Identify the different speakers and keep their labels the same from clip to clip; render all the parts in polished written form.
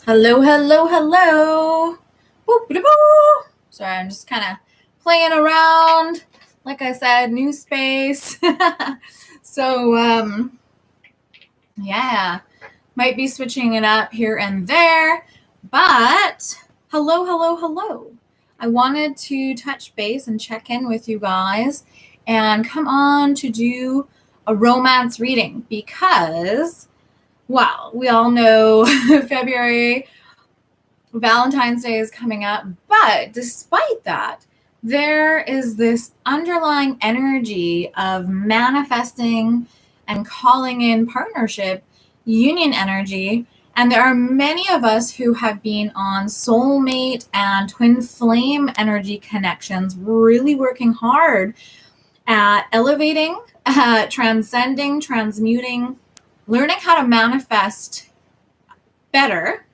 Speaker 1: Hello, hello, hello. Boop, boop, boop. Sorry, I'm just kind of playing around. Like I said, new space. So, yeah, might be switching it up here and there. But hello, hello, hello. I wanted to touch base and check in with you guys and come on to do a romance reading because, well, we all know February Valentine's Day is coming up, but despite that, there is this underlying energy of manifesting and calling in partnership, union energy. And there are many of us who have been on soulmate and twin flame energy connections, really working hard at elevating, transcending, transmuting, learning how to manifest better.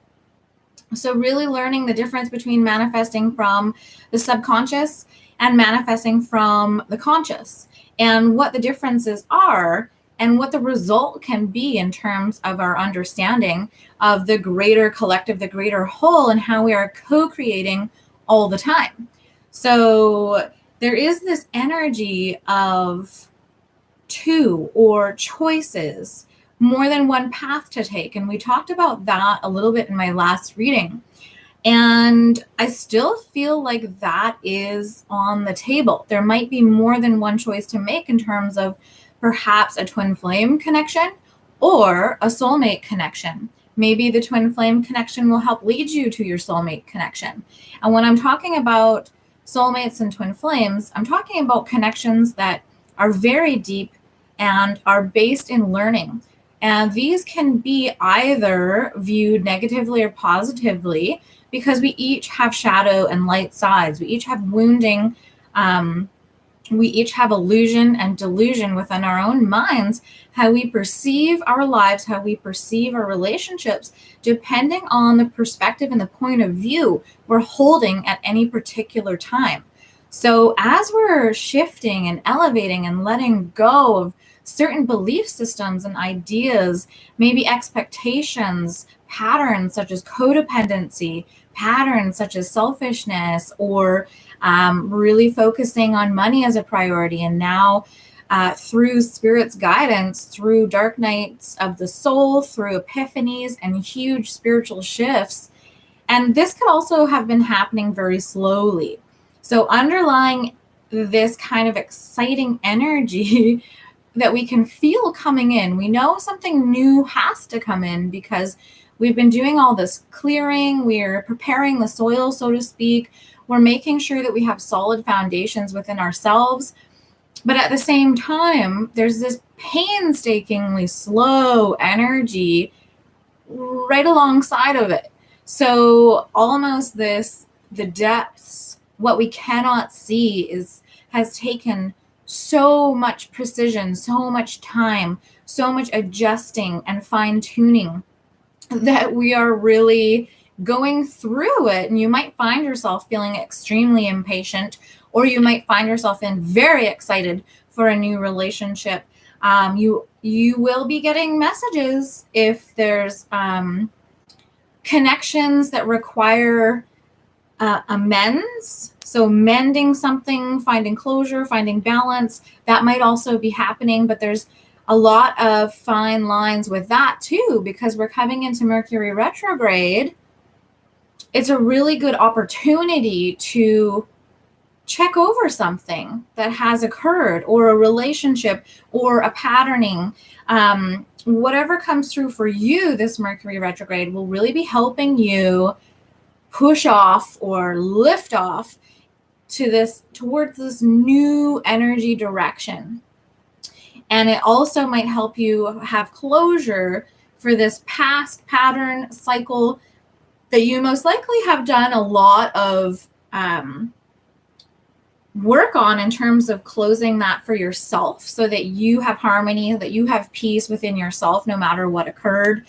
Speaker 1: So really learning the difference between manifesting from the subconscious and manifesting from the conscious, and what the differences are and what the result can be in terms of our understanding of the greater collective, the greater whole, and how we are co-creating all the time. So there is this energy of two or choices, more than one path to take. And we talked about that a little bit in my last reading. And I still feel like that is on the table. There might be more than one choice to make in terms of perhaps a twin flame connection or a soulmate connection. Maybe the twin flame connection will help lead you to your soulmate connection. And when I'm talking about soulmates and twin flames, I'm talking about connections that are very deep and are based in learning. And these can be either viewed negatively or positively because we each have shadow and light sides. We each have wounding. We each have illusion and delusion within our own minds, how we perceive our lives, how we perceive our relationships, depending on the perspective and the point of view we're holding at any particular time. So as we're shifting and elevating and letting go of certain belief systems and ideas, maybe expectations, patterns such as codependency, patterns such as selfishness, or really focusing on money as a priority. And now through Spirit's guidance, through dark nights of the soul, through epiphanies and huge spiritual shifts. And this could also have been happening very slowly. So underlying this kind of exciting energy that we can feel coming in, we know something new has to come in because we've been doing all this clearing. We're preparing the soil, so to speak. We're making sure that we have solid foundations within ourselves. But at the same time, there's this painstakingly slow energy right alongside of it. So almost the depths, what we cannot see has taken so much precision, so much time, so much adjusting and fine-tuning that we are really going through it. And you might find yourself feeling extremely impatient, or you might find yourself in very excited for a new relationship. You will be getting messages if there's connections that require amends. So mending something, finding closure, finding balance, that might also be happening. But there's a lot of fine lines with that too, because we're coming into Mercury retrograde. It's a really good opportunity to check over something that has occurred, or a relationship, or a patterning. Whatever comes through for you this Mercury retrograde will really be helping you push off or lift off towards this new energy direction. And it also might help you have closure for this past pattern cycle that you most likely have done a lot of work on in terms of closing that for yourself, so that you have harmony, that you have peace within yourself no matter what occurred.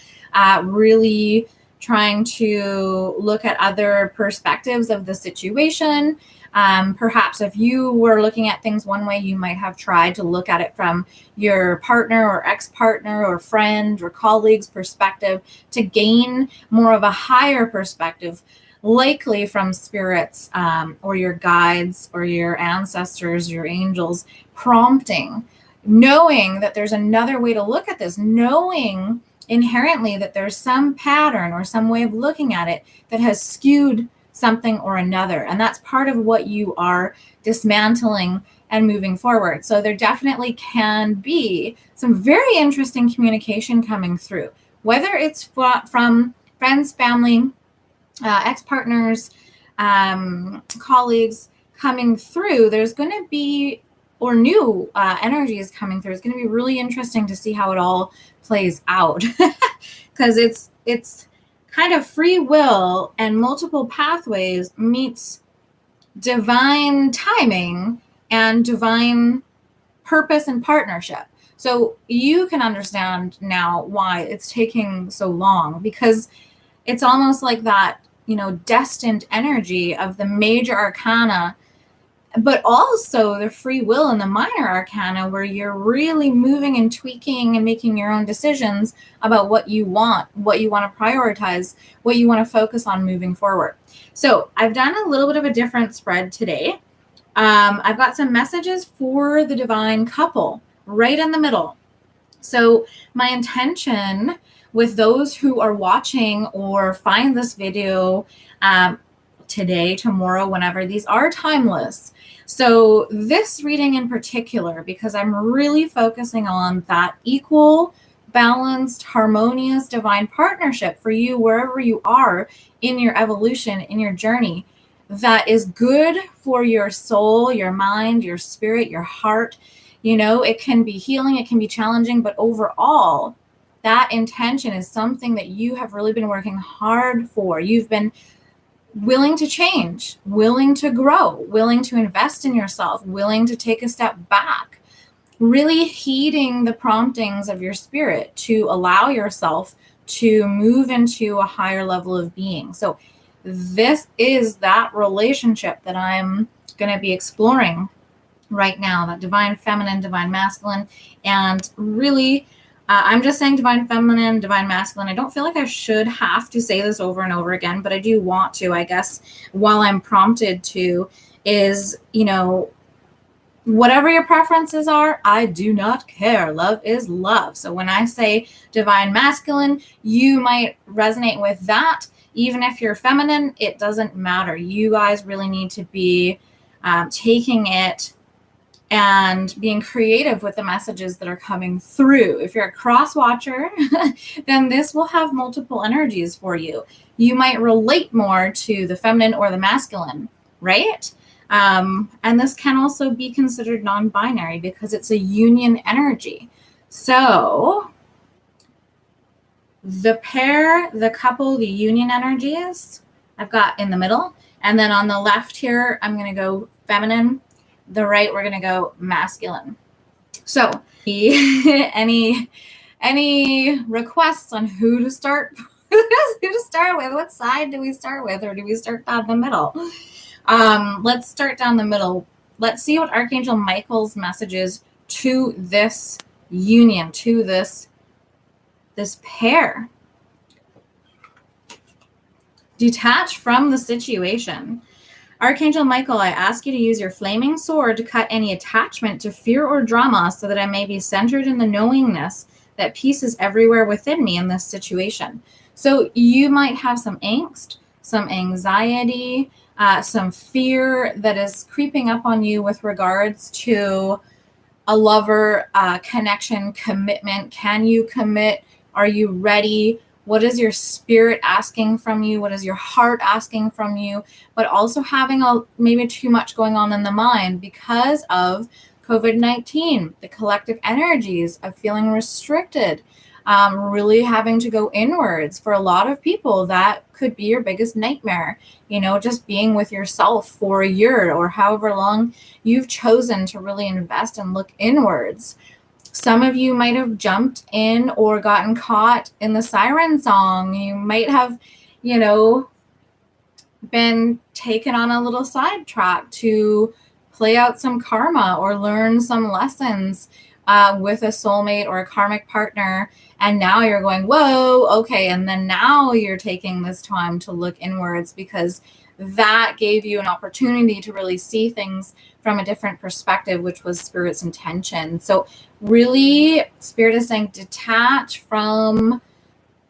Speaker 1: Really trying to look at other perspectives of the situation. Perhaps if you were looking at things one way, you might have tried to look at it from your partner or ex-partner or friend or colleague's perspective to gain more of a higher perspective, likely from spirits or your guides or your ancestors, your angels prompting, knowing that there's another way to look at this, knowing inherently that there's some pattern or some way of looking at it that has skewed something or another. And that's part of what you are dismantling and moving forward. So there definitely can be some very interesting communication coming through, whether it's from friends, family, ex-partners, colleagues coming through. There's going to be, or new energies coming through. It's going to be really interesting to see how it all plays out, because it's kind of free will and multiple pathways meets divine timing and divine purpose and partnership. So you can understand now why it's taking so long, because it's almost like that, destined energy of the major arcana, but also the free will in the minor arcana, where you're really moving and tweaking and making your own decisions about what you want to prioritize, what you want to focus on moving forward. So I've done a little bit of a different spread today. I've got some messages for the divine couple right in the middle. So my intention with those who are watching or find this video today, tomorrow, whenever, these are timeless. So this reading in particular, because I'm really focusing on that equal, balanced, harmonious, divine partnership for you wherever you are in your evolution, in your journey, that is good for your soul, your mind, your spirit, your heart. It can be healing, it can be challenging, but overall, that intention is something that you have really been working hard for. You've been willing to change, willing to grow, willing to invest in yourself, willing to take a step back, really heeding the promptings of your spirit to allow yourself to move into a higher level of being. So this is that relationship that I'm going to be exploring right now, that divine feminine, divine masculine, and really I'm just saying divine feminine, divine masculine. I don't feel like I should have to say this over and over again, but I do want to, I guess, while I'm prompted to, is, whatever your preferences are, I do not care. Love is love. So when I say divine masculine, you might resonate with that. Even if you're feminine, it doesn't matter. You guys really need to be taking it and being creative with the messages that are coming through. If you're a cross watcher, then this will have multiple energies for you. You might relate more to the feminine or the masculine, right? And this can also be considered non-binary because it's a union energy. So the pair, the couple, the union energies I've got in the middle. And then on the left here, I'm going to go feminine. The right, we're going to go masculine. So any requests on who to start with? What side do we start with, or do we start down the middle? Let's start down the middle. Let's see what Archangel Michael's message is to this union, to this pair. Detach from the situation. Archangel Michael, I ask you to use your flaming sword to cut any attachment to fear or drama so that I may be centered in the knowingness that peace is everywhere within me in this situation. So you might have some angst, some anxiety, some fear that is creeping up on you with regards to a lover, connection, commitment. Can you commit? Are you ready? What is your spirit asking from you? What is your heart asking from you? But also having maybe too much going on in the mind because of COVID-19, the collective energies of feeling restricted, really having to go inwards. For a lot of people, that could be your biggest nightmare, just being with yourself for a year or however long you've chosen to really invest and look inwards. Some of you might have jumped in or gotten caught in the siren song. You might have, been taken on a little sidetrack to play out some karma or learn some lessons with a soulmate or a karmic partner. And now you're going, whoa, okay. And then now you're taking this time to look inwards because that gave you an opportunity to really see things from a different perspective, which was Spirit's intention. So really, Spirit is saying detach from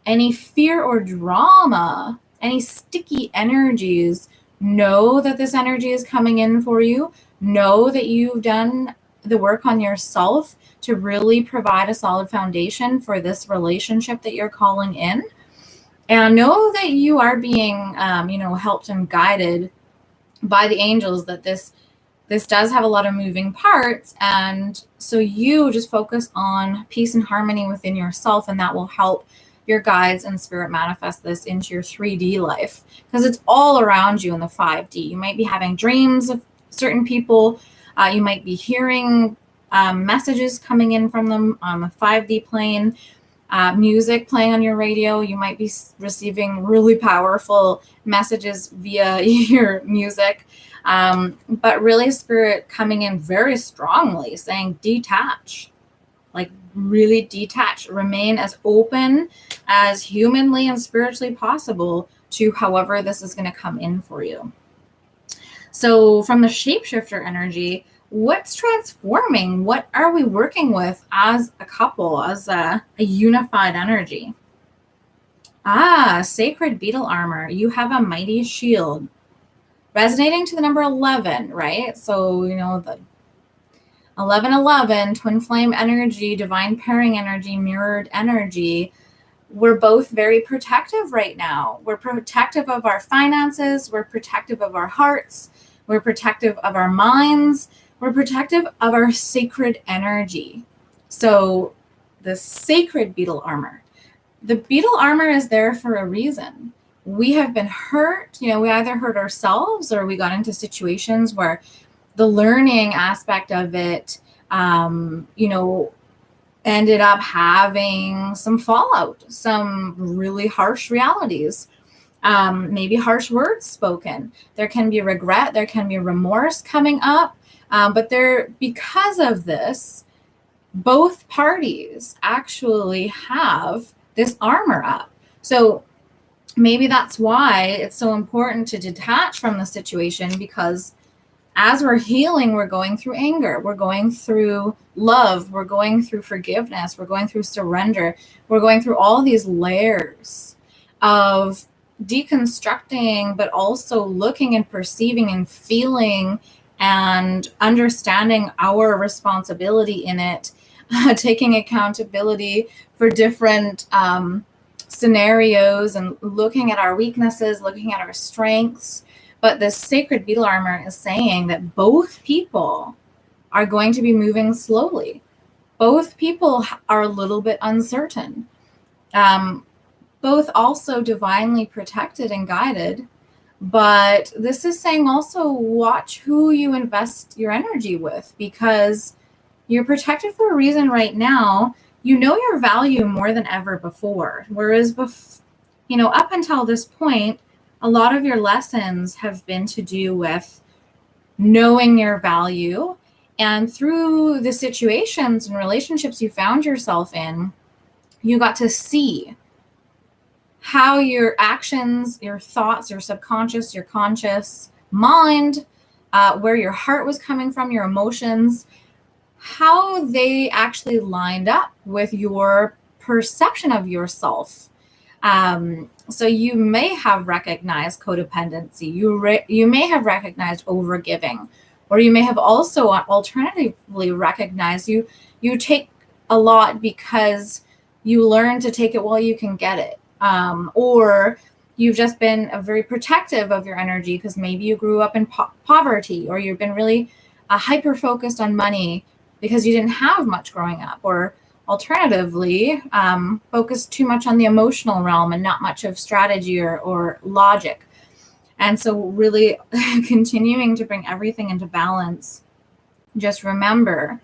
Speaker 1: any fear or drama, any sticky energies. Know that this energy is coming in for you. Know that you've done the work on yourself to really provide a solid foundation for this relationship that you're calling in. And know that you are being, helped and guided by the angels, that this does have a lot of moving parts. And so you just focus on peace and harmony within yourself, and that will help your guides and spirit manifest this into your 3D life, because it's all around you in the 5D. You might be having dreams of certain people. You might be hearing messages coming in from them on the 5D plane, music playing on your radio. You might be receiving really powerful messages via your music. But really, Spirit coming in very strongly saying detach, like really detach, remain as open as humanly and spiritually possible to however this is going to come in for you. So from the shapeshifter energy, what's transforming? What are we working with as a couple, as a unified energy? Sacred beetle armor. You have a mighty shield. Resonating to the number 11, right? So, the 1111, twin flame energy, divine pairing energy, mirrored energy. We're both very protective right now. We're protective of our finances. We're protective of our hearts. We're protective of our minds. We're protective of our sacred energy. So the sacred beetle armor. The beetle armor is there for a reason. We have been hurt. We either hurt ourselves or we got into situations where the learning aspect of it, ended up having some fallout, some really harsh realities, maybe harsh words spoken. There can be regret, there can be remorse coming up, but because of this, both parties actually have this armor up. So maybe that's why it's so important to detach from the situation, because as we're healing, we're going through anger, we're going through love, we're going through forgiveness, we're going through surrender, we're going through all these layers of deconstructing, but also looking and perceiving and feeling and understanding our responsibility in it, taking accountability for different scenarios and looking at our weaknesses, looking at our strengths. But this sacred beetle armor is saying that both people are going to be moving slowly. Both people are a little bit uncertain. Both also divinely protected and guided. But this is saying also watch who you invest your energy with, because you're protected for a reason right now. You know your value more than ever before. Whereas, up until this point, a lot of your lessons have been to do with knowing your value. And through the situations and relationships you found yourself in, you got to see how your actions, your thoughts, your subconscious, your conscious mind, where your heart was coming from, your emotions, how they actually lined up with your perception of yourself. So you may have recognized codependency. You may have recognized overgiving, or you may have also alternatively recognized you take a lot because you learn to take it while you can get it. Or you've just been very protective of your energy because maybe you grew up in poverty, or you've been really hyper-focused on money because you didn't have much growing up, or alternatively, focused too much on the emotional realm and not much of strategy or logic. And so really continuing to bring everything into balance. Just remember,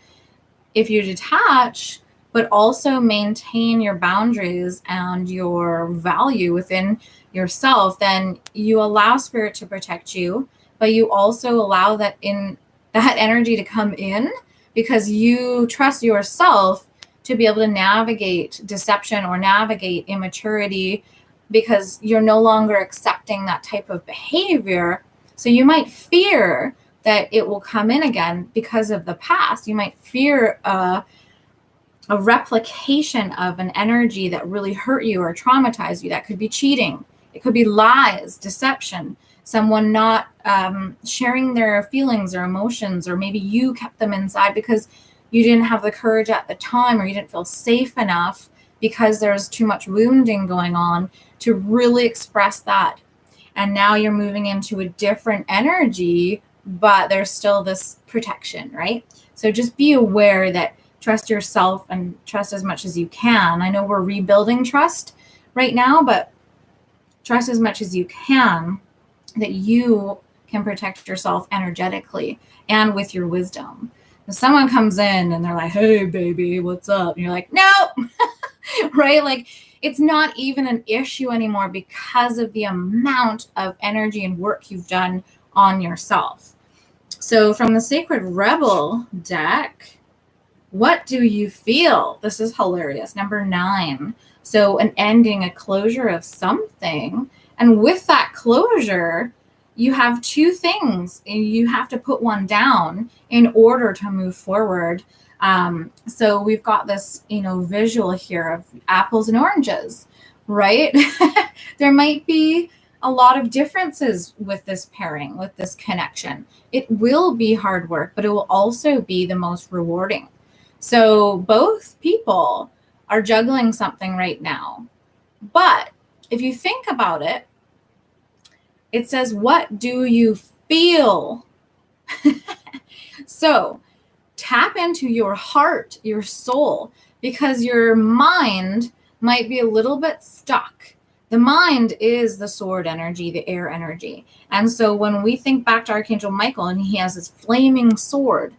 Speaker 1: if you detach, but also maintain your boundaries and your value within yourself, then you allow spirit to protect you, but you also allow that energy to come in because you trust yourself to be able to navigate deception or navigate immaturity, because you're no longer accepting that type of behavior. So you might fear that it will come in again because of the past. You might fear a replication of an energy that really hurt you or traumatized you. That could be cheating. It could be lies, deception, someone not sharing their feelings or emotions, or maybe you kept them inside because you didn't have the courage at the time, or you didn't feel safe enough because there's too much wounding going on to really express that. And now you're moving into a different energy, but there's still this protection, right? So just be aware that trust yourself and trust as much as you can. I know we're rebuilding trust right now, but trust as much as you can that you can protect yourself energetically and with your wisdom. If someone comes in and they're like, hey, baby, what's up? And you're like, no, right? Like, it's not even an issue anymore because of the amount of energy and work you've done on yourself. So from the Sacred Rebel deck, what do you feel? This is hilarious. Number 9. So an ending, a closure of something. And with that closure, you have 2 things. You have to put one down in order to move forward. So we've got this, visual here of apples and oranges, right? There might be a lot of differences with this pairing, with this connection. It will be hard work, but it will also be the most rewarding. So both people are juggling something right now. But if you think about it, it says, what do you feel? So tap into your heart, your soul, because your mind might be a little bit stuck. The mind is the sword energy, the air energy. And so when we think back to Archangel Michael and he has his flaming sword,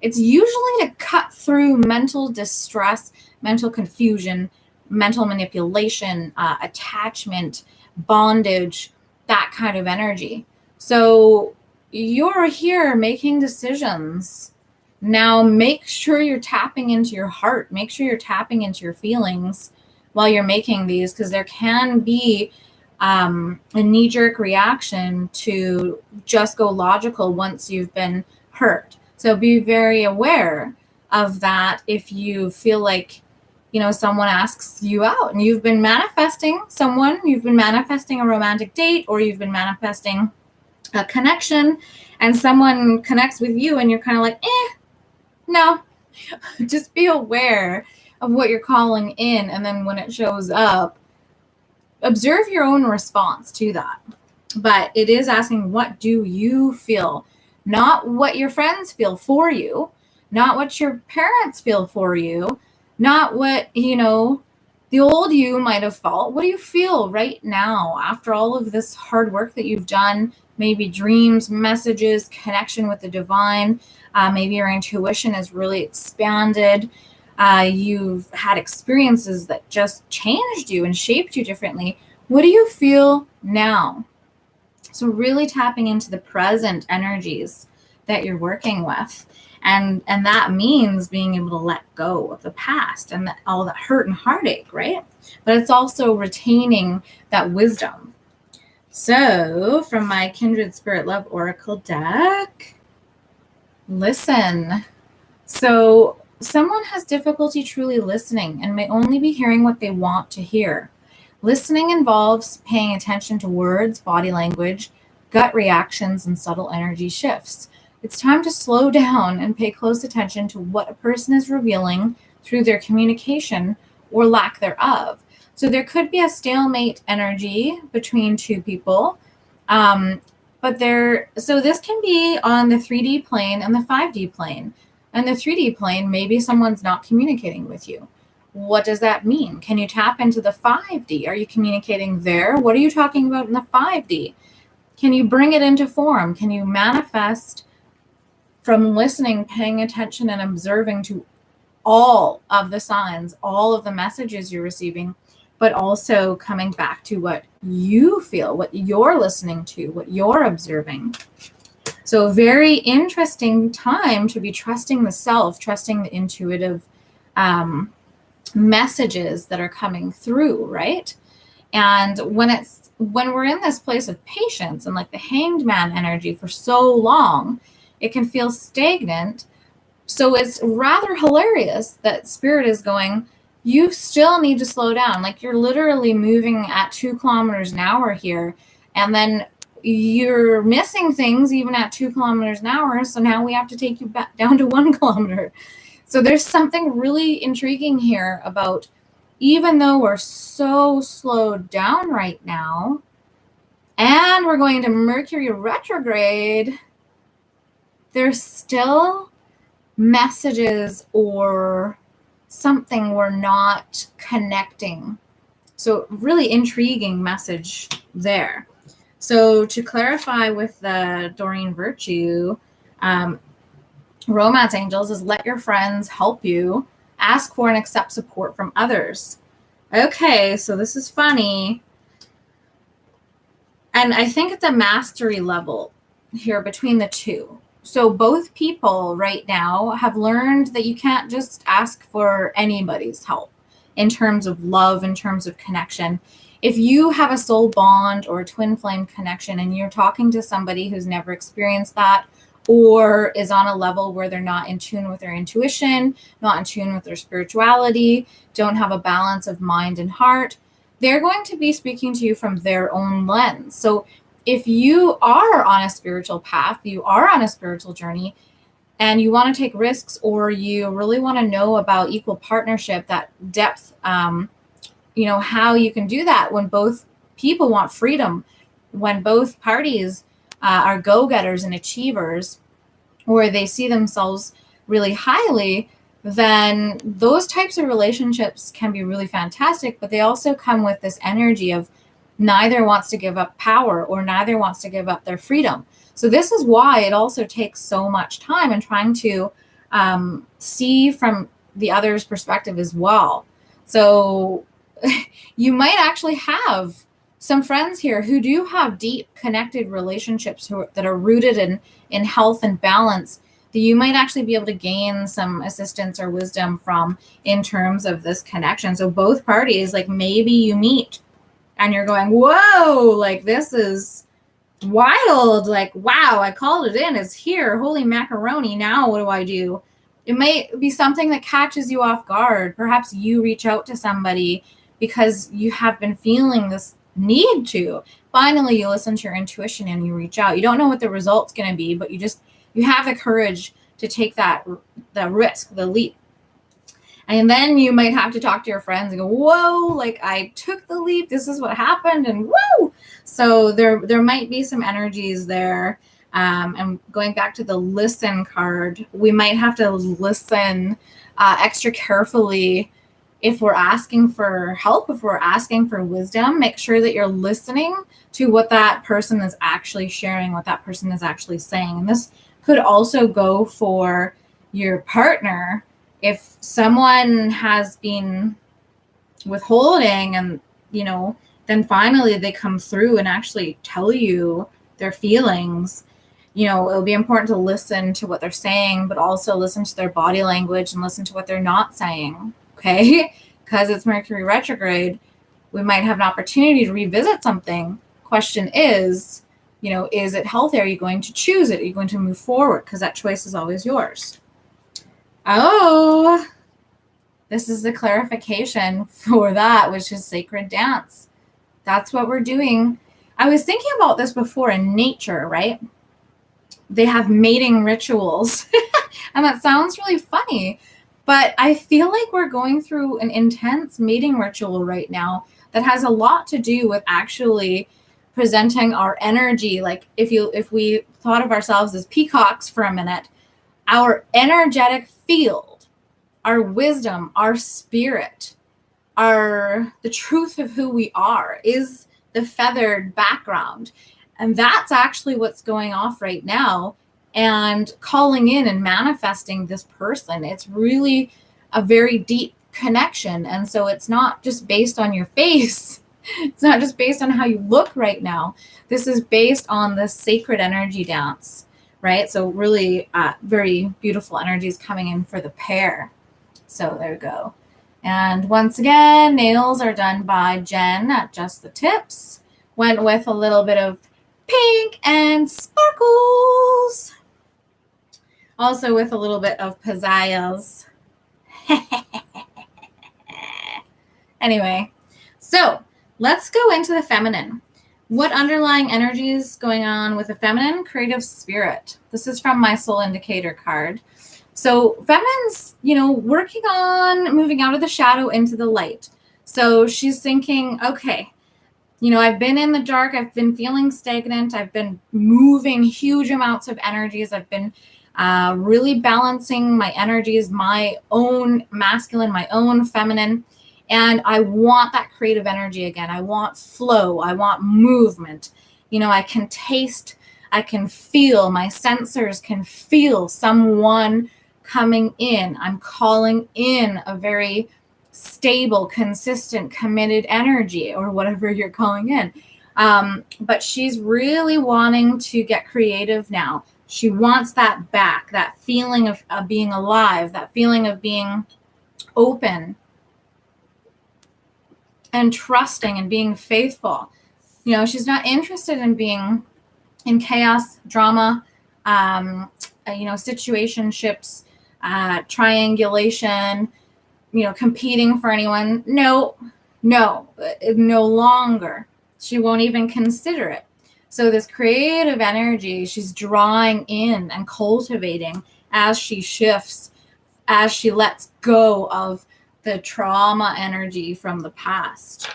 Speaker 1: it's usually to cut through mental distress, mental confusion, mental manipulation, attachment, bondage, that kind of energy. So you're here making decisions. Now make sure you're tapping into your heart. Make sure you're tapping into your feelings while you're making these, because there can be a knee-jerk reaction to just go logical once you've been hurt. So be very aware of that if you feel like, someone asks you out and you've been manifesting someone, you've been manifesting a romantic date, or you've been manifesting a connection, and someone connects with you and you're kind of like, no. Just be aware of what you're calling in, and then when it shows up, observe your own response to that. But it is asking, what do you feel? Not what your friends feel for you, not what your parents feel for you, not what, the old you might have felt. What do you feel right now after all of this hard work that you've done? Maybe dreams, messages, connection with the divine. Maybe your intuition has really expanded. You've had experiences that just changed you and shaped you differently. What do you feel now? So really tapping into the present energies that you're working with. And that means being able to let go of the past and all that hurt and heartache, right? But it's also retaining that wisdom. So from my Kindred Spirit Love Oracle deck, listen. So someone has difficulty truly listening and may only be hearing what they want to hear. Listening involves paying attention to words, body language, gut reactions, and subtle energy shifts. It's time to slow down and pay close attention to what a person is revealing through their communication or lack thereof. So there could be a stalemate energy between 2 people. So this can be on the 3D plane and the 5D plane. And the 3D plane, maybe someone's not communicating with you. What does that mean? Can you tap into the 5D? Are you communicating there? What are you talking about in the 5D? Can you bring it into form? Can you manifest from listening, paying attention, and observing to all of the signs, all of the messages you're receiving, but also coming back to what you feel, what you're listening to, what you're observing. So very interesting time to be trusting the self, trusting the intuitive messages that are coming through, right? And when we're in this place of patience and like the hanged man energy for so long, it can feel stagnant. So it's rather hilarious that spirit is going, you still need to slow down. Like you're literally moving at 2 kilometers an hour here. And then you're missing things even at 2 kilometers an hour. So now we have to take you back down to 1 kilometer. So there's something really intriguing here about, even though we're so slowed down right now, and we're going to Mercury retrograde, there's still messages or something we're not connecting. So really intriguing message there. So to clarify with the Doreen Virtue, romance angels is let your friends help you, ask for and accept support from others. Okay, so this is funny. And I think it's a mastery level here between the two. So both people right now have learned that you can't just ask for anybody's help in terms of love, in terms of connection. If you have a soul bond or a twin flame connection and you're talking to somebody who's never experienced that, or is on a level where they're not in tune with their intuition, not in tune with their spirituality, don't have a balance of mind and heart, they're going to be speaking to you from their own lens. So if you are on a spiritual path, you are on a spiritual journey, and you want to take risks, or you really want to know about equal partnership, that depth, how you can do that when both people want freedom, when both parties are go-getters and achievers, or they see themselves really highly, then those types of relationships can be really fantastic, but they also come with this energy of neither wants to give up power or neither wants to give up their freedom. So this is why it also takes so much time in trying to see from the other's perspective as well. So you might actually have some friends here who do have deep connected relationships that are rooted in health and balance, that you might actually be able to gain some assistance or wisdom from in terms of this connection. So both parties, like maybe you meet and you're going, whoa, like this is wild. Like, wow, I called it in. It's here. Holy macaroni. Now what do I do? It may be something that catches you off guard. Perhaps you reach out to somebody because you have been feeling this need to. Finally, you listen to your intuition and you reach out. You don't know what the result's going to be, but you have the courage to take the risk, the leap. And then you might have to talk to your friends and go, whoa, like I took the leap. This is what happened. And whoa. So there might be some energies there. And going back to the listen card, we might have to listen extra carefully if we're asking for help, if we're asking for wisdom. Make sure that you're listening to what that person is actually sharing, what that person is actually saying. And this could also go for your partner. If someone has been withholding and, then finally they come through and actually tell you their feelings, it'll be important to listen to what they're saying, but also listen to their body language and listen to what they're not saying. Okay? Because it's Mercury retrograde, we might have an opportunity to revisit something. Question is, is it healthy? Are you going to choose it? Are you going to move forward? Because that choice is always yours. Oh, this is the clarification for that, which is sacred dance. That's what we're doing. I was thinking about this before in nature, right? They have mating rituals. And that sounds really funny, but I feel like we're going through an intense mating ritual right now that has a lot to do with actually presenting our energy. Like if we thought of ourselves as peacocks for a minute, our energetic field, our wisdom, our spirit, the truth of who we are is the feathered background. And that's actually what's going off right now, and calling in and manifesting this person. It's really a very deep connection. And so it's not just based on your face. It's not just based on how you look right now. This is based on the sacred energy dance, right? So really very beautiful energies coming in for the pair. So there we go. And once again, nails are done by Jen at Just the Tips. Went with a little bit of pink and sparkles. Also with a little bit of pizzazz. Anyway, so let's go into the feminine. What underlying energies going on with the feminine? Creative spirit. This is from my soul indicator card. So feminine's, working on moving out of the shadow into the light. So she's thinking, okay, I've been in the dark. I've been feeling stagnant. I've been moving huge amounts of energies. I've been really balancing my energies, my own masculine, my own feminine. And I want that creative energy again. I want flow. I want movement. I can taste, I can feel, my sensors can feel someone coming in. I'm calling in a very stable, consistent, committed energy, or whatever you're calling in. But she's really wanting to get creative now. She wants that back, that feeling of being alive, that feeling of being open and trusting and being faithful. She's not interested in being in chaos, drama, situationships, triangulation, competing for anyone. No longer. She won't even consider it. So this creative energy, she's drawing in and cultivating as she shifts, as she lets go of the trauma energy from the past.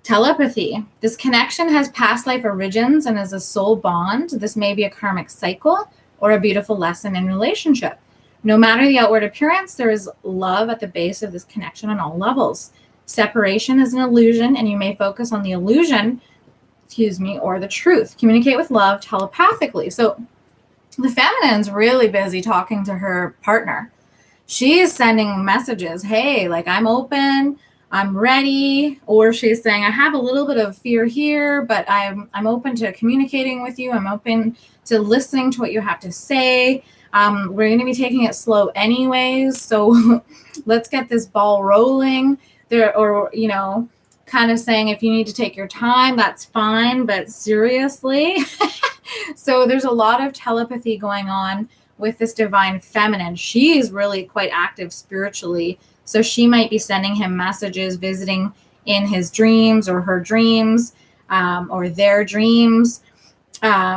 Speaker 1: Telepathy. This connection has past life origins and is a soul bond. This may be a karmic cycle or a beautiful lesson in relationship. No matter the outward appearance, there is love at the base of this connection on all levels. Separation is an illusion, and you may focus on the illusion, or the truth. Communicate with love telepathically. So the feminine's really busy talking to her partner. She's sending messages. Hey, I'm open, I'm ready. Or she's saying, I have a little bit of fear here, but I'm open to communicating with you. I'm open to listening to what you have to say. We're going to be taking it slow anyways. So let's get this ball rolling there, or, kind of saying, if you need to take your time, that's fine, but seriously. So there's a lot of telepathy going on with this divine feminine. She's really quite active spiritually. So she might be sending him messages, visiting in his dreams or her dreams, or their dreams.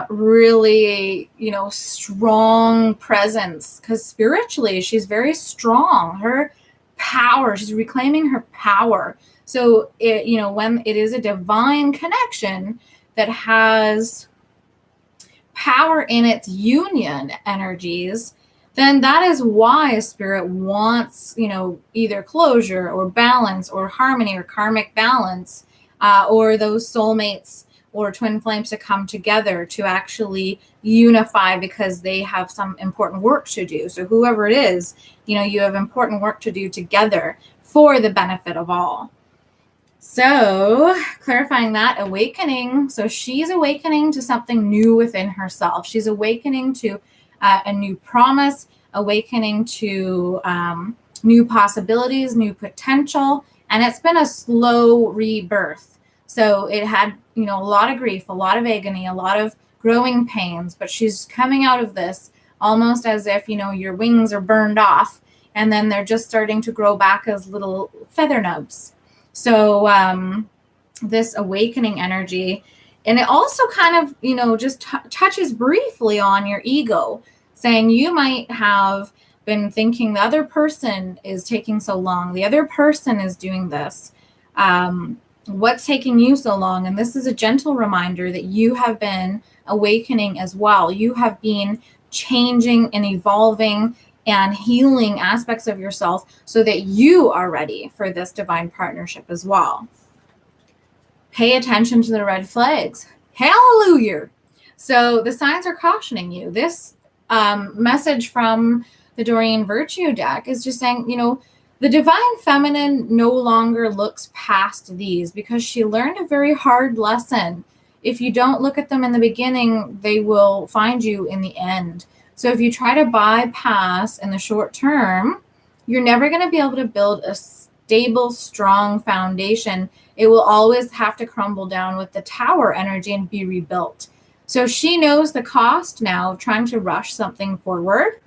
Speaker 1: Really, strong presence, because spiritually she's very strong. Her power, she's reclaiming her power. So when it is a divine connection that has power in its union energies, then that is why spirit wants, either closure or balance or harmony or karmic balance, or those soulmates or twin flames to come together to actually unify, because they have some important work to do. So whoever it is, you have important work to do together for the benefit of all. So clarifying that, awakening. So she's awakening to something new within herself. She's awakening to a new promise, awakening to new possibilities, new potential. And it's been a slow rebirth. So it had, a lot of grief, a lot of agony, a lot of growing pains, but she's coming out of this almost as if, your wings are burned off and then they're just starting to grow back as little feather nubs. So this awakening energy, and it also kind of, just touches briefly on your ego, saying you might have been thinking the other person is taking so long. The other person is doing this. What's taking you so long? And this is a gentle reminder that you have been awakening as well. You have been changing and evolving and healing aspects of yourself so that you are ready for this divine partnership as well. Pay attention to the red flags. Hallelujah. So the signs are cautioning you. This message from the Doreen Virtue deck is just saying, the divine feminine no longer looks past these because she learned a very hard lesson. If you don't look at them in the beginning, they will find you in the end. So if you try to bypass in the short term, you're never going to be able to build a stable, strong foundation. It will always have to crumble down with the tower energy and be rebuilt. So she knows the cost now of trying to rush something forward.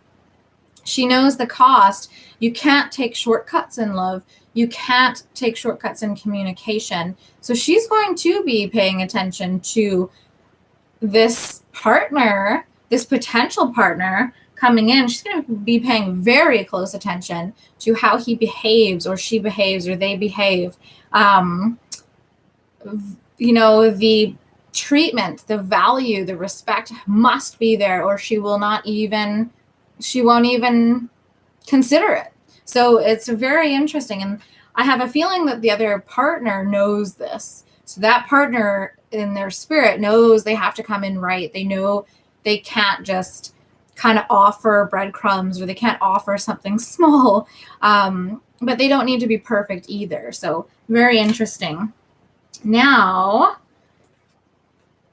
Speaker 1: She knows the cost. You can't take shortcuts in love. You can't take shortcuts in communication. So she's going to be paying attention to this partner, this potential partner coming in. She's going to be paying very close attention to how he behaves or she behaves or they behave. The treatment, the value, the respect must be there, or she won't even consider it. So it's very interesting. And I have a feeling that the other partner knows this. So that partner in their spirit knows they have to come in right. They know they can't just kind of offer breadcrumbs, or they can't offer something small, but they don't need to be perfect either. So very interesting. Now,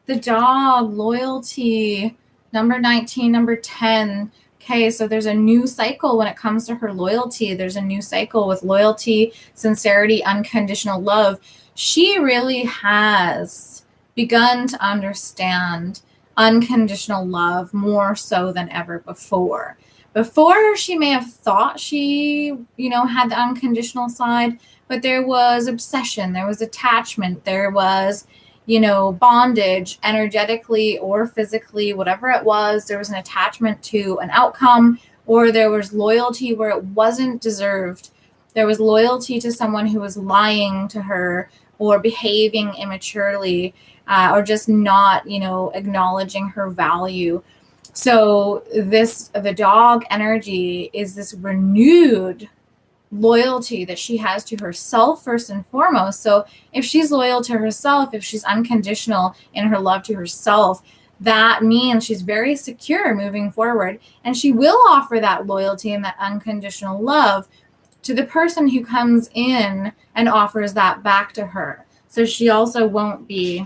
Speaker 1: the dog, loyalty, number 19, number 10. Okay, so there's a new cycle when it comes to her loyalty. There's a new cycle with loyalty, sincerity, unconditional love. She really has begun to understand unconditional love more so than ever before. Before, she may have thought she, had the unconditional side, but there was obsession, there was attachment, there was, bondage, energetically or physically, whatever it was. There was an attachment to an outcome, or there was loyalty where it wasn't deserved. There was loyalty to someone who was lying to her or behaving immaturely, or just not, acknowledging her value. So the dog energy is this renewed loyalty that she has to herself first and foremost. So if she's loyal to herself, if she's unconditional in her love to herself, that means she's very secure moving forward. And she will offer that loyalty and that unconditional love to the person who comes in and offers that back to her. So she also won't be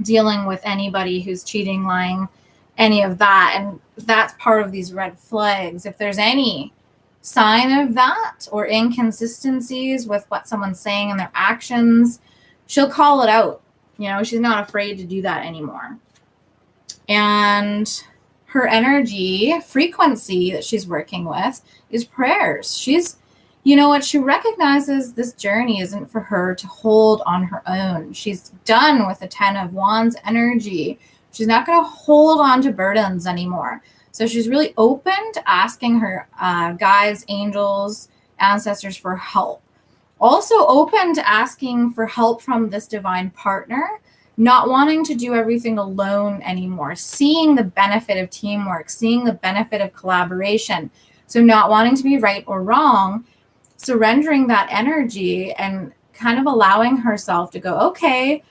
Speaker 1: dealing with anybody who's cheating, lying, any of that. And that's part of these red flags. If there's any sign of that or inconsistencies with what someone's saying and their actions, she'll call it out. She's not afraid to do that anymore. And her energy frequency that she's working with is prayers. She's, she recognizes this journey isn't for her to hold on her own. She's done with the 10 of Wands energy. She's not going to hold on to burdens anymore. So she's really open to asking her guides, angels, ancestors for help. Also open to asking for help from this divine partner, not wanting to do everything alone anymore, seeing the benefit of teamwork, seeing the benefit of collaboration. So not wanting to be right or wrong, surrendering that energy and kind of allowing herself to go, okay,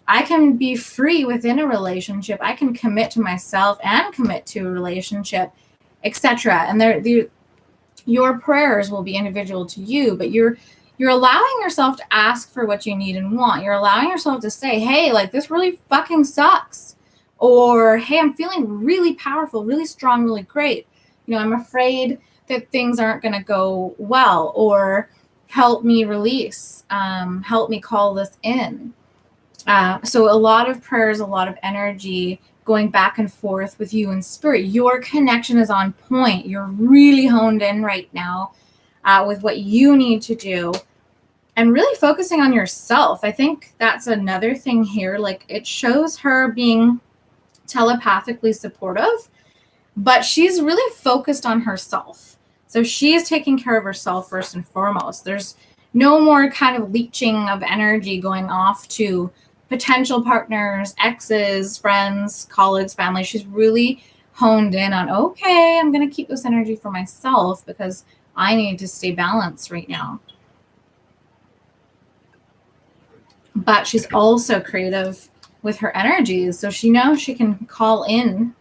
Speaker 1: I can be free within a relationship. I can commit to myself and commit to a relationship, etc. And your prayers will be individual to you, but you're allowing yourself to ask for what you need and want. You're allowing yourself to say, hey, this really fucking sucks. Or, hey, I'm feeling really powerful, really strong, really great. I'm afraid that things aren't going to go well, or help me release, help me call this in. So a lot of prayers, a lot of energy going back and forth with you in spirit. Your connection is on point. You're really honed in right now with what you need to do and really focusing on yourself. I think that's another thing here. It shows her being telepathically supportive, but she's really focused on herself. So she is taking care of herself first and foremost. There's no more kind of leeching of energy going off to potential partners, exes, friends, colleagues, family. She's really honed in on, okay, I'm going to keep this energy for myself because I need to stay balanced right now. But she's also creative with her energies. So she knows she can call in.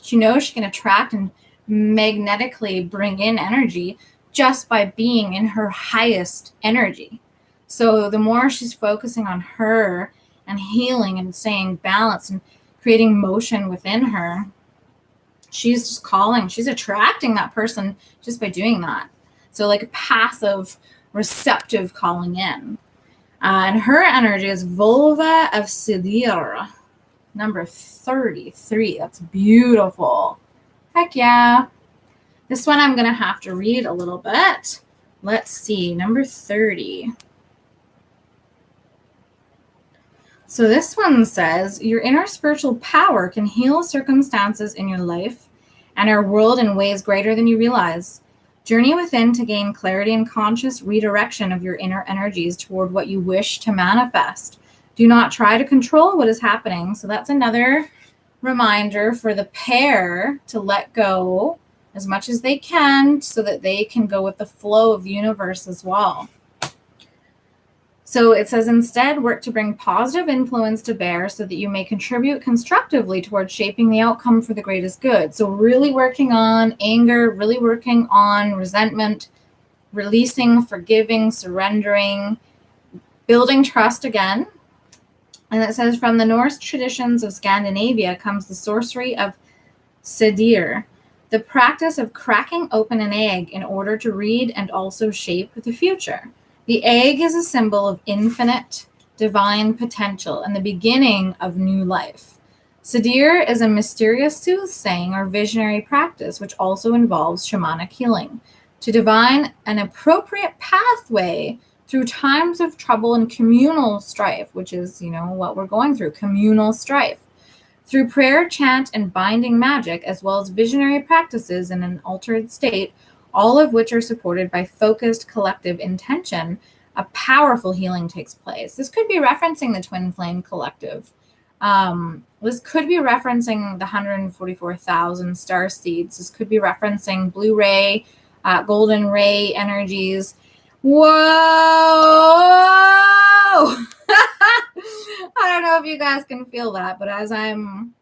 Speaker 1: She knows she can attract and magnetically bring in energy just by being in her highest energy. So the more she's focusing on her and healing and staying balanced and creating motion within her, she's just calling, she's attracting that person just by doing that. So like a passive, receptive calling in. And her energy is vulva of Sidir, number 33. That's beautiful. Heck yeah. This one I'm going to have to read a little bit. Let's see, number 30. So this one says, your inner spiritual power can heal circumstances in your life and our world in ways greater than you realize. Journey within to gain clarity and conscious redirection of your inner energies toward what you wish to manifest. Do not try to control what is happening. So that's another reminder for the pair to let go as much as they can so that they can go with the flow of the universe as well. So it says, instead, work to bring positive influence to bear so that you may contribute constructively towards shaping the outcome for the greatest good. So really working on anger, really working on resentment, releasing, forgiving, surrendering, building trust again. And it says, from the Norse traditions of Scandinavia comes the sorcery of Sidir, the practice of cracking open an egg in order to read and also shape the future. The egg is a symbol of infinite divine potential and the beginning of new life. Sidir is a mysterious soothsaying or visionary practice which also involves shamanic healing to divine an appropriate pathway through times of trouble and communal strife, which is, what we're going through, communal strife. Through prayer, chant, and binding magic, as well as visionary practices in an altered state, all of which are supported by focused collective intention, a powerful healing takes place. This could be referencing the Twin Flame Collective. This could be referencing the 144,000 Starseeds. This could be referencing Blue Ray, Golden Ray energies. Whoa! I don't know if you guys can feel that, but as I'm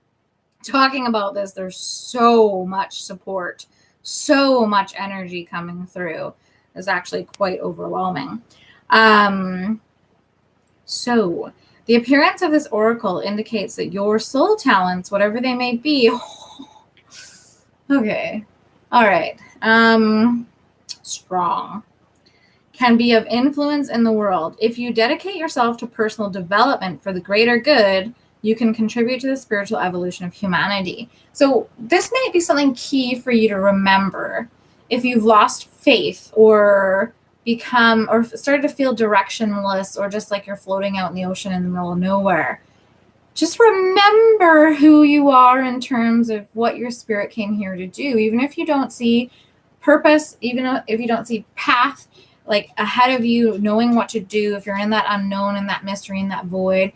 Speaker 1: talking about this, there's so much support, so much energy coming through. It's actually quite overwhelming. So the appearance of this oracle indicates that your soul talents, whatever they may be, okay, all right, strong, can be of influence in the world. If you dedicate yourself to personal development for the greater good, you can contribute to the spiritual evolution of humanity. So this might be something key for you to remember if you've lost faith or become or started to feel directionless or just like you're floating out in the ocean in the middle of nowhere. Just remember who you are in terms of what your spirit came here to do. Even if you don't see purpose, even if you don't see path like ahead of you, knowing what to do, if you're in that unknown and that mystery and that void,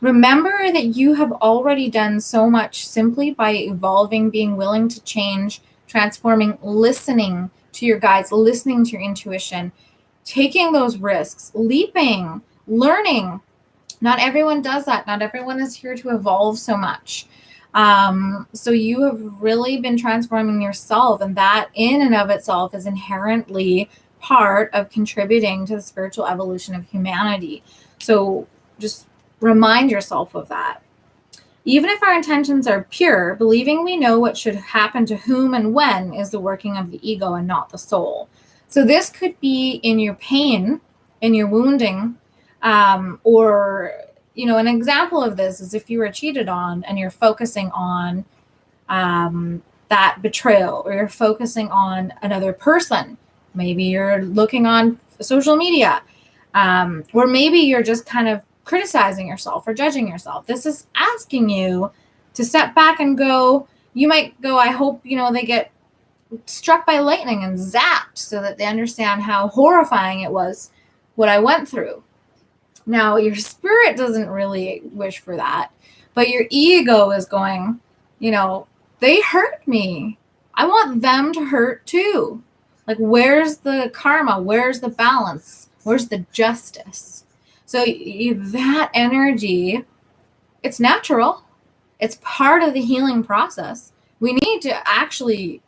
Speaker 1: remember that you have already done so much simply by evolving, being willing to change, transforming, listening to your guides, listening to your intuition, taking those risks, leaping, learning. Not everyone does that. Not everyone is here to evolve so much. So you have really been transforming yourself, and that in and of itself is inherently part of contributing to the spiritual evolution of humanity. So just remind yourself of that. Even if our intentions are pure, believing we know what should happen to whom and when is the working of the ego and not the soul. So this could be in your pain, in your wounding, or, an example of this is if you were cheated on and you're focusing on that betrayal, or you're focusing on another person. Maybe you're looking on social media, or maybe you're just kind of criticizing yourself or judging yourself. This is asking you to step back and go, you might go, I hope, they get struck by lightning and zapped so that they understand how horrifying it was what I went through. Now, your spirit doesn't really wish for that, but your ego is going, they hurt me. I want them to hurt too. Like, where's the karma? Where's the balance? Where's the justice? So that energy, it's natural. It's part of the healing process. We need to actually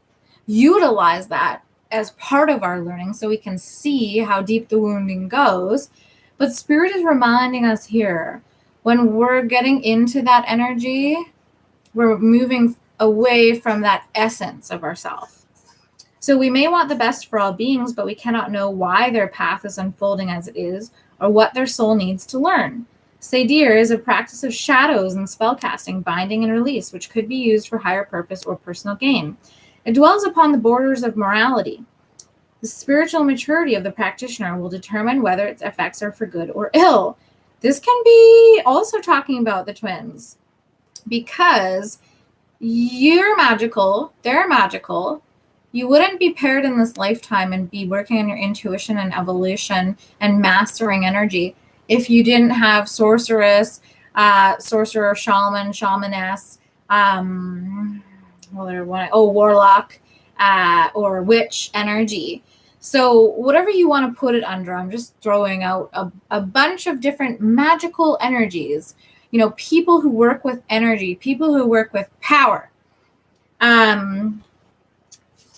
Speaker 1: utilize that as part of our learning so we can see how deep the wounding goes. But Spirit is reminding us here, when we're getting into that energy, we're moving away from that essence of ourself. So we may want the best for all beings, but we cannot know why their path is unfolding as it is, or what their soul needs to learn. Sadir is a practice of shadows and spellcasting, binding and release, which could be used for higher purpose or personal gain. It dwells upon the borders of morality. The spiritual maturity of the practitioner will determine whether its effects are for good or ill. This can be also talking about the twins, because you're magical, they're magical. You wouldn't be paired in this lifetime and be working on your intuition and evolution and mastering energy if you didn't have sorceress, sorcerer, shaman, shamaness, warlock, or witch energy. So whatever you want to put it under, I'm just throwing out a bunch of different magical energies. People who work with energy, people who work with power.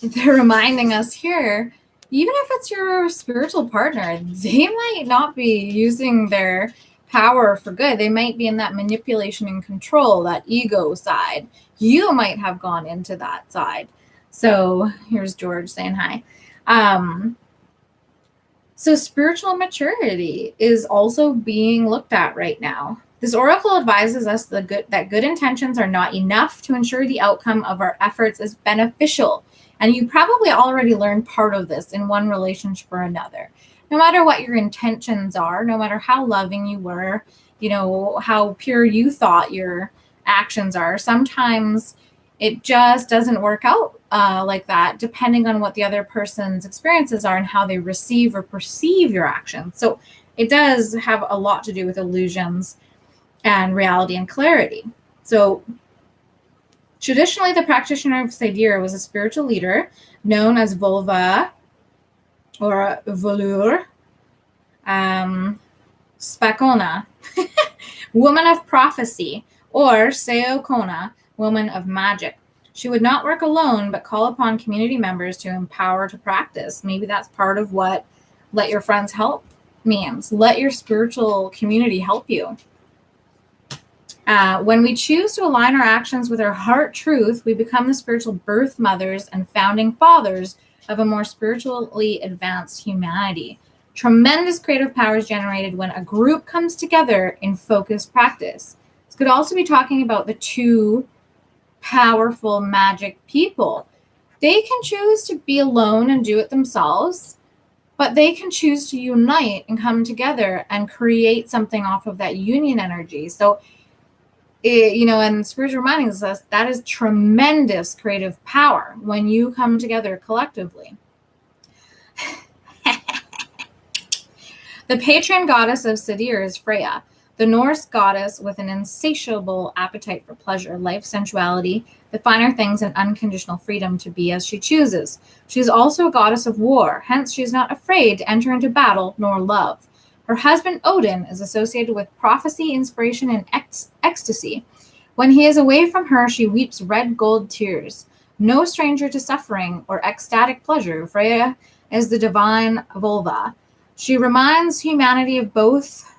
Speaker 1: They're reminding us here, even if it's your spiritual partner, they might not be using their power for good. They might be in that manipulation and control, that ego side. You might have gone into that side. So here's George saying hi. So spiritual maturity is also being looked at right now. This oracle advises us that good intentions are not enough to ensure the outcome of our efforts is beneficial. And you probably already learned part of this in one relationship or another. No matter what your intentions are, no matter how loving you were, how pure you thought your actions are, sometimes it just doesn't work out like that, depending on what the other person's experiences are and how they receive or perceive your actions. So it does have a lot to do with illusions and reality and clarity. So traditionally, the practitioner of Sadir was a spiritual leader known as Vulva or Volur, Spakona, woman of prophecy, or Seokona, woman of magic. She would not work alone, but call upon community members to empower to practice. Maybe that's part of what let your friends help means. Let your spiritual community help you. When we choose to align our actions with our heart truth, we become the spiritual birth mothers and founding fathers of a more spiritually advanced humanity. Tremendous creative power is generated when a group comes together in focused practice. This could also be talking about the two powerful magic people. They can choose to be alone and do it themselves, but they can choose to unite and come together and create something off of that union energy. So and spiritual reminding us that is tremendous creative power when you come together collectively. The patron goddess of Sadir is Freya, the Norse goddess with an insatiable appetite for pleasure, life, sensuality, the finer things, and unconditional freedom to be as she chooses. She is also a goddess of war, hence she is not afraid to enter into battle nor love. Her husband Odin is associated with prophecy, inspiration, and ecstasy. When he is away from her, she weeps red gold tears. No stranger to suffering or ecstatic pleasure, Freya is the divine vulva. She reminds humanity of both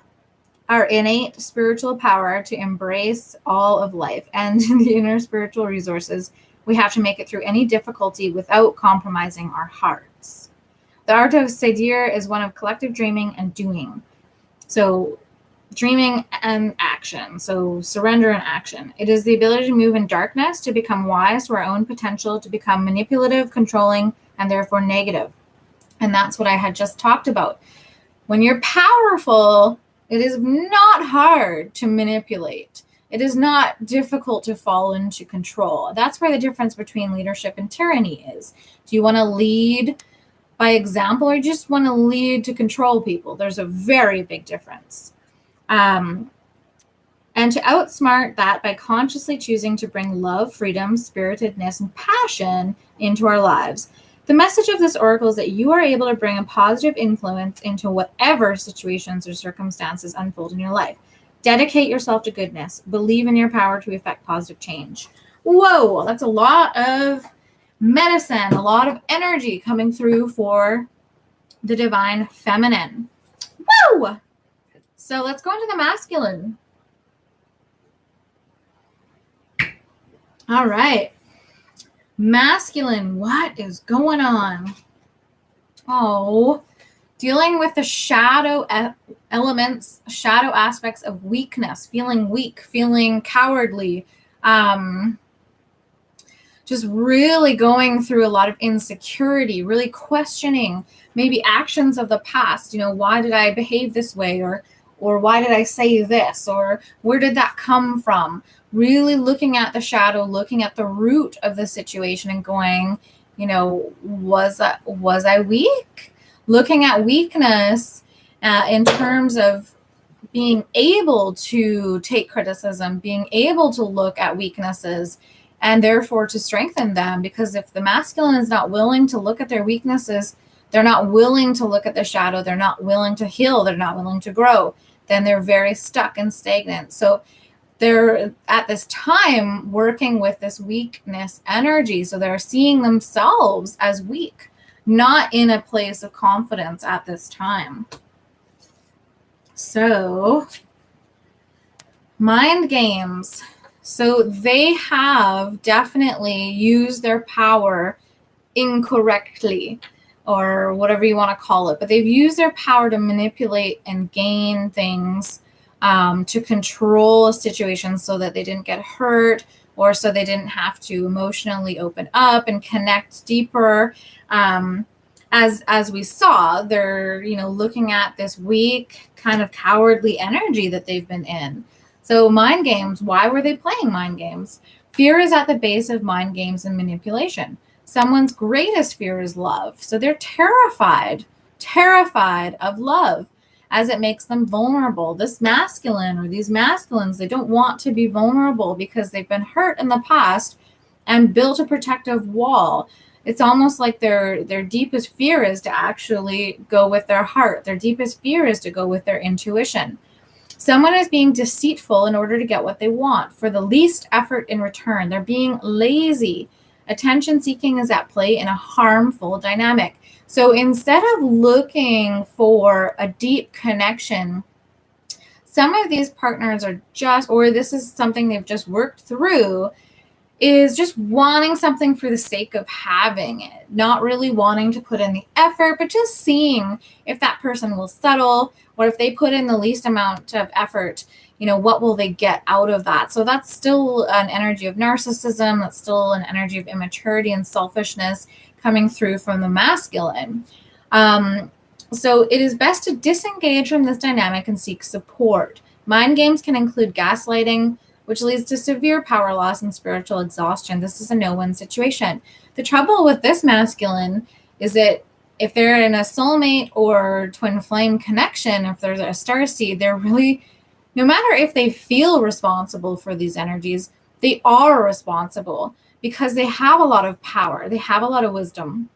Speaker 1: our innate spiritual power to embrace all of life and the inner spiritual resources we have to make it through any difficulty without compromising our hearts. The art of Sadir is one of collective dreaming and doing. So dreaming and action. So surrender and action. It is the ability to move in darkness, to become wise to our own potential, to become manipulative, controlling, and therefore negative. And that's what I had just talked about. When you're powerful, it is not hard to manipulate. It is not difficult to fall into control. That's where the difference between leadership and tyranny is. Do you want to lead by example, or you just want to lead to control people? There's a very big difference. And to outsmart that by consciously choosing to bring love, freedom, spiritedness, and passion into our lives. The message of this oracle is that you are able to bring a positive influence into whatever situations or circumstances unfold in your life. Dedicate yourself to goodness. Believe in your power to effect positive change. Whoa, that's a lot of medicine, a lot of energy coming through for the divine feminine. Woo! So let's go into the masculine. All right. Masculine, what is going on? Oh, dealing with the shadow elements, shadow aspects of weakness, feeling weak, feeling cowardly, just really going through a lot of insecurity, really questioning maybe actions of the past. You know, why did I behave this way? Or why did I say this? Or where did that come from? Really looking at the shadow, looking at the root of the situation and going, you know, was I weak? Looking at weakness in terms of being able to take criticism, being able to look at weaknesses and therefore to strengthen them. Because if the masculine is not willing to look at their weaknesses, they're not willing to look at the shadow, they're not willing to heal, they're not willing to grow, then they're very stuck and stagnant. So they're at this time working with this weakness energy. So they're seeing themselves as weak, not in a place of confidence at this time. So mind games. So they have definitely used their power incorrectly, or whatever you want to call it. But they've used their power to manipulate and gain things, to control a situation so that they didn't get hurt, or so they didn't have to emotionally open up and connect deeper. As we saw, they're, you know, looking at this weak, kind of cowardly energy that they've been in. So mind games, why were they playing mind games? Fear is at the base of mind games and manipulation. Someone's greatest fear is love. So they're terrified of love, as it makes them vulnerable. This masculine, or these masculines, they don't want to be vulnerable because they've been hurt in the past and built a protective wall. It's almost like their deepest fear is to actually go with their heart. Their deepest fear is to go with their intuition. Someone is being deceitful in order to get what they want for the least effort in return. They're being lazy. Attention seeking is at play in a harmful dynamic. So instead of looking for a deep connection, some of these partners are just, or this is something they've just worked through, is just wanting something for the sake of having it, not really wanting to put in the effort, but just seeing if that person will settle, or if they put in the least amount of effort, you know, what will they get out of that? So that's still an energy of narcissism. That's still an energy of immaturity and selfishness coming through from the masculine. So it is best to disengage from this dynamic and seek support. Mind games can include gaslighting, which leads to severe power loss and spiritual exhaustion. This is a no-win situation. The trouble with this masculine is that if they're in a soulmate or twin flame connection, if there's a starseed, they're really, no matter if they feel responsible for these energies, they are responsible because they have a lot of power. They have a lot of wisdom.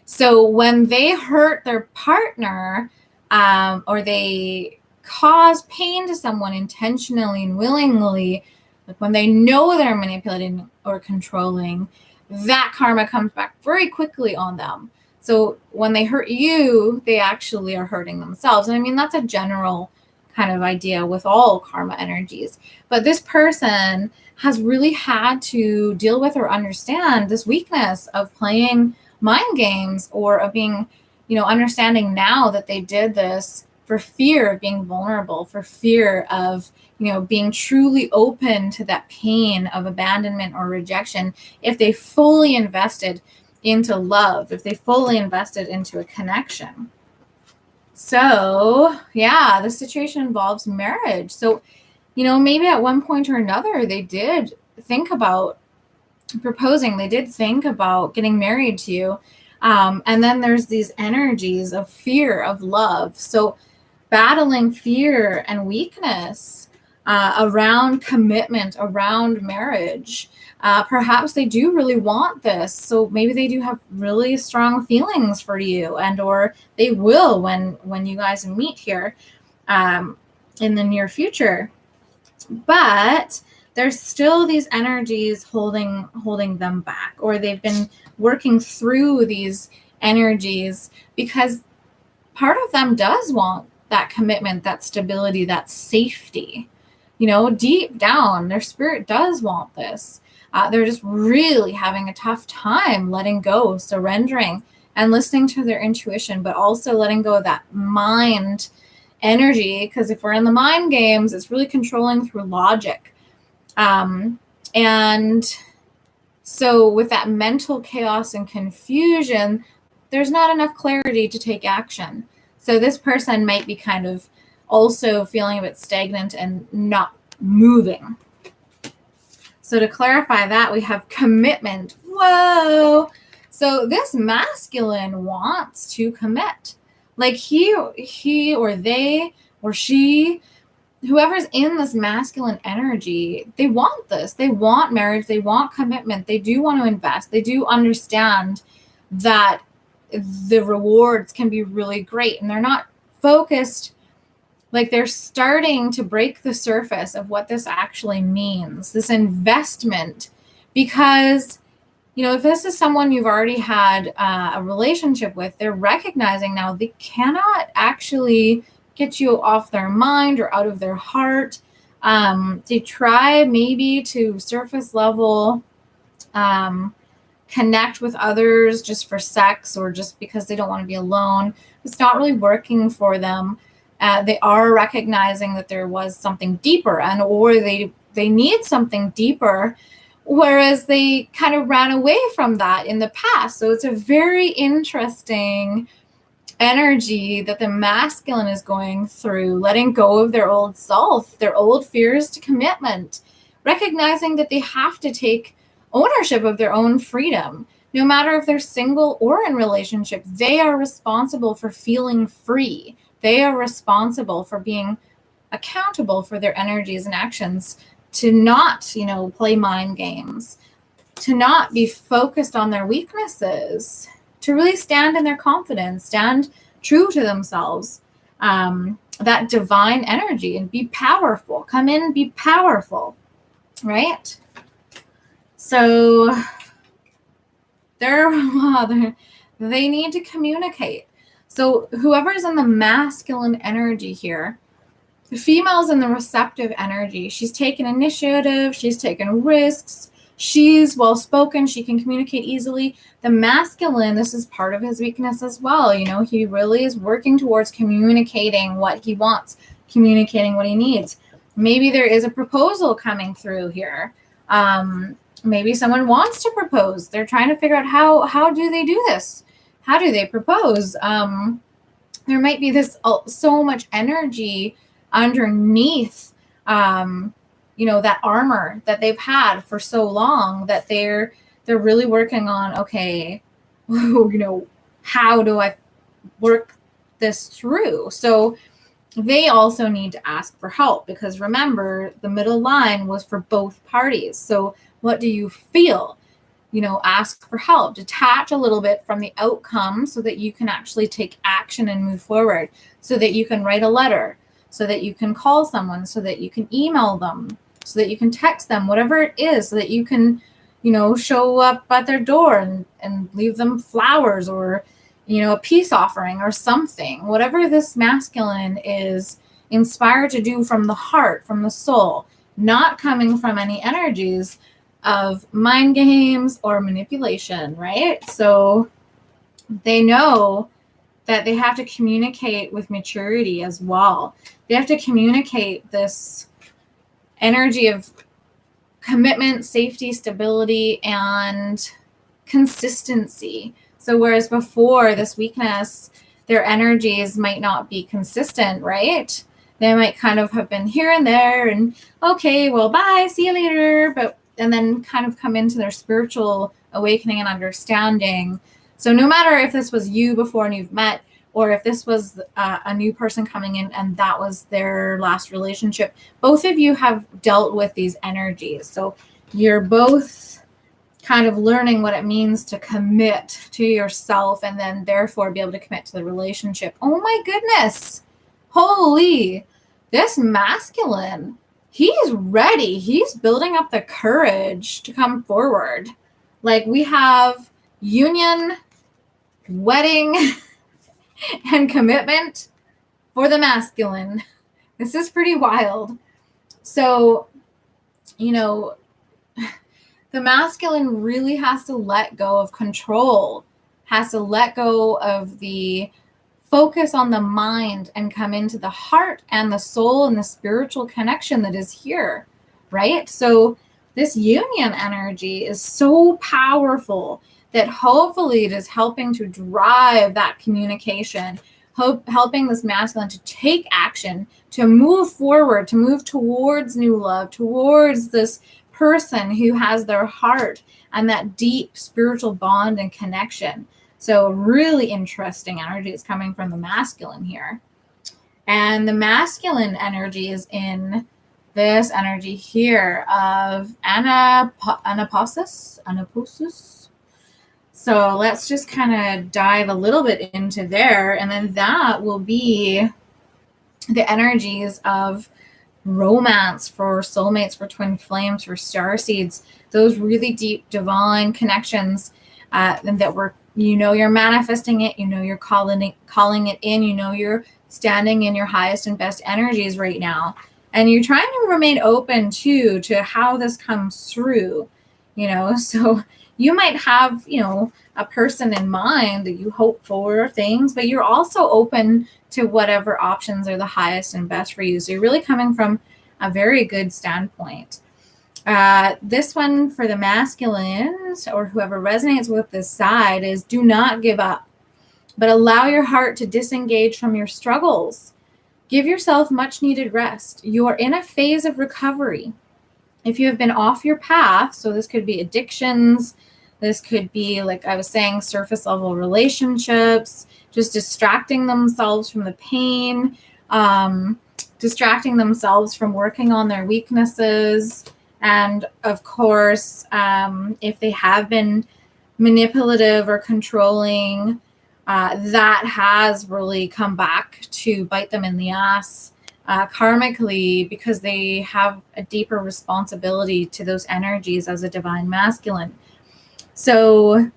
Speaker 1: So when they hurt their partner, or they cause pain to someone intentionally and willingly, like when they know they're manipulating or controlling, that karma comes back very quickly on them. So when they hurt you, they actually are hurting themselves. And I mean, that's a general kind of idea with all karma energies. But this person has really had to deal with or understand this weakness of playing mind games, or of being, you know, understanding now that they did this for fear of being vulnerable, for fear of, you know, being truly open to that pain of abandonment or rejection. If they fully invested into love, if they fully invested into a connection. So yeah, the situation involves marriage. So, you know, maybe at one point or another, they did think about proposing, they did think about getting married to you. And then there's these energies of fear, of love. So battling fear and weakness around commitment, around marriage. Perhaps they do really want this. So maybe they do have really strong feelings for you, and or they will when you guys meet here in the near future. But there's still these energies holding them back, or they've been working through these energies because part of them does want that commitment, that stability, that safety. Deep down, their spirit does want this. They're just really having a tough time letting go, surrendering, and listening to their intuition, but also letting go of that mind energy. Because if we're in the mind games, it's really controlling through logic. And so with that mental chaos and confusion, there's not enough clarity to take action. So this person might be kind of also feeling a bit stagnant and not moving. So to clarify that, we have commitment. Whoa! So this masculine wants to commit. Like he or they or she, whoever's in this masculine energy, they want this. They want marriage. They want commitment. They do want to invest. They do understand that the rewards can be really great, and they're not focused. Like they're starting to break the surface of what this actually means, this investment, because, if this is someone you've already had a relationship with, they're recognizing now they cannot actually get you off their mind or out of their heart. They try maybe to surface level connect with others just for sex or just because they don't want to be alone. It's not really working for them. They are recognizing that there was something deeper, or they need something deeper, whereas they kind of ran away from that in the past. So it's a very interesting energy that the masculine is going through, letting go of their old self, their old fears to commitment, recognizing that they have to take ownership of their own freedom. No matter if they're single or in relationship, they are responsible for feeling free. They are responsible for being accountable for their energies and actions, to not, play mind games, to not be focused on their weaknesses, to really stand in their confidence, stand true to themselves, that divine energy, and be powerful. Come in, be powerful, right? So they need to communicate. So whoever's in the masculine energy here, the female's in the receptive energy. She's taken initiative. She's taken risks. She's well-spoken. She can communicate easily. The masculine, this is part of his weakness as well. He really is working towards communicating what he wants, communicating what he needs. Maybe there is a proposal coming through here. Maybe someone wants to propose. They're trying to figure out how do they do this? How do they propose? There might be this so much energy underneath, that armor that they've had for so long, that they're really working on, okay, how do I work this through? So they also need to ask for help, because remember, the middle line was for both parties. So what do you feel? Ask for help. Detach a little bit from the outcome so that you can actually take action and move forward, so that you can write a letter, so that you can call someone, so that you can email them, so that you can text them, whatever it is, so that you can, show up at their door and leave them flowers, or, a peace offering or something. Whatever this masculine is inspired to do from the heart, from the soul, not coming from any energies of mind games or manipulation, right? So they know that they have to communicate with maturity as well. They have to communicate this energy of commitment, safety, stability, and consistency. So whereas before, this weakness, their energies might not be consistent, right? They might kind of have been here and there and, okay, well, bye, see you later, and then kind of come into their spiritual awakening and understanding. So no matter if this was you before and you've met, or if this was a new person coming in and that was their last relationship, both of you have dealt with these energies. So you're both kind of learning what it means to commit to yourself, and then therefore be able to commit to the relationship. Oh my goodness. Holy, this masculine he's ready. He's building up the courage to come forward. Like, we have union, wedding, and commitment for the masculine. This is pretty wild. So, you know, the masculine really has to let go of control, has to let go of the focus on the mind and come into the heart and the soul and the spiritual connection that is here, right? So this union energy is so powerful that hopefully it is helping to drive that communication, helping this masculine to take action, to move forward, to move towards new love, towards this person who has their heart and that deep spiritual bond and connection. So really interesting energy is coming from the masculine here. And the masculine energy is in this energy here of anaposis. So let's just kind of dive a little bit into there. And then that will be the energies of romance for soulmates, for twin flames, for starseeds, those really deep divine connections that we're, you're manifesting it, you're calling it in, you're standing in your highest and best energies right now. And you're trying to remain open to how this comes through, so you might have, a person in mind that you hope for things, but you're also open to whatever options are the highest and best for you. So you're really coming from a very good standpoint. This one for the masculines, or whoever resonates with this side, is do not give up, but allow your heart to disengage from your struggles. Give yourself much needed rest. You are in a phase of recovery. If you have been off your path, so this could be addictions, this could be, like I was saying, surface level relationships, just distracting themselves from the pain, distracting themselves from working on their weaknesses. And of course, if they have been manipulative or controlling, that has really come back to bite them in the ass karmically, because they have a deeper responsibility to those energies as a divine masculine. So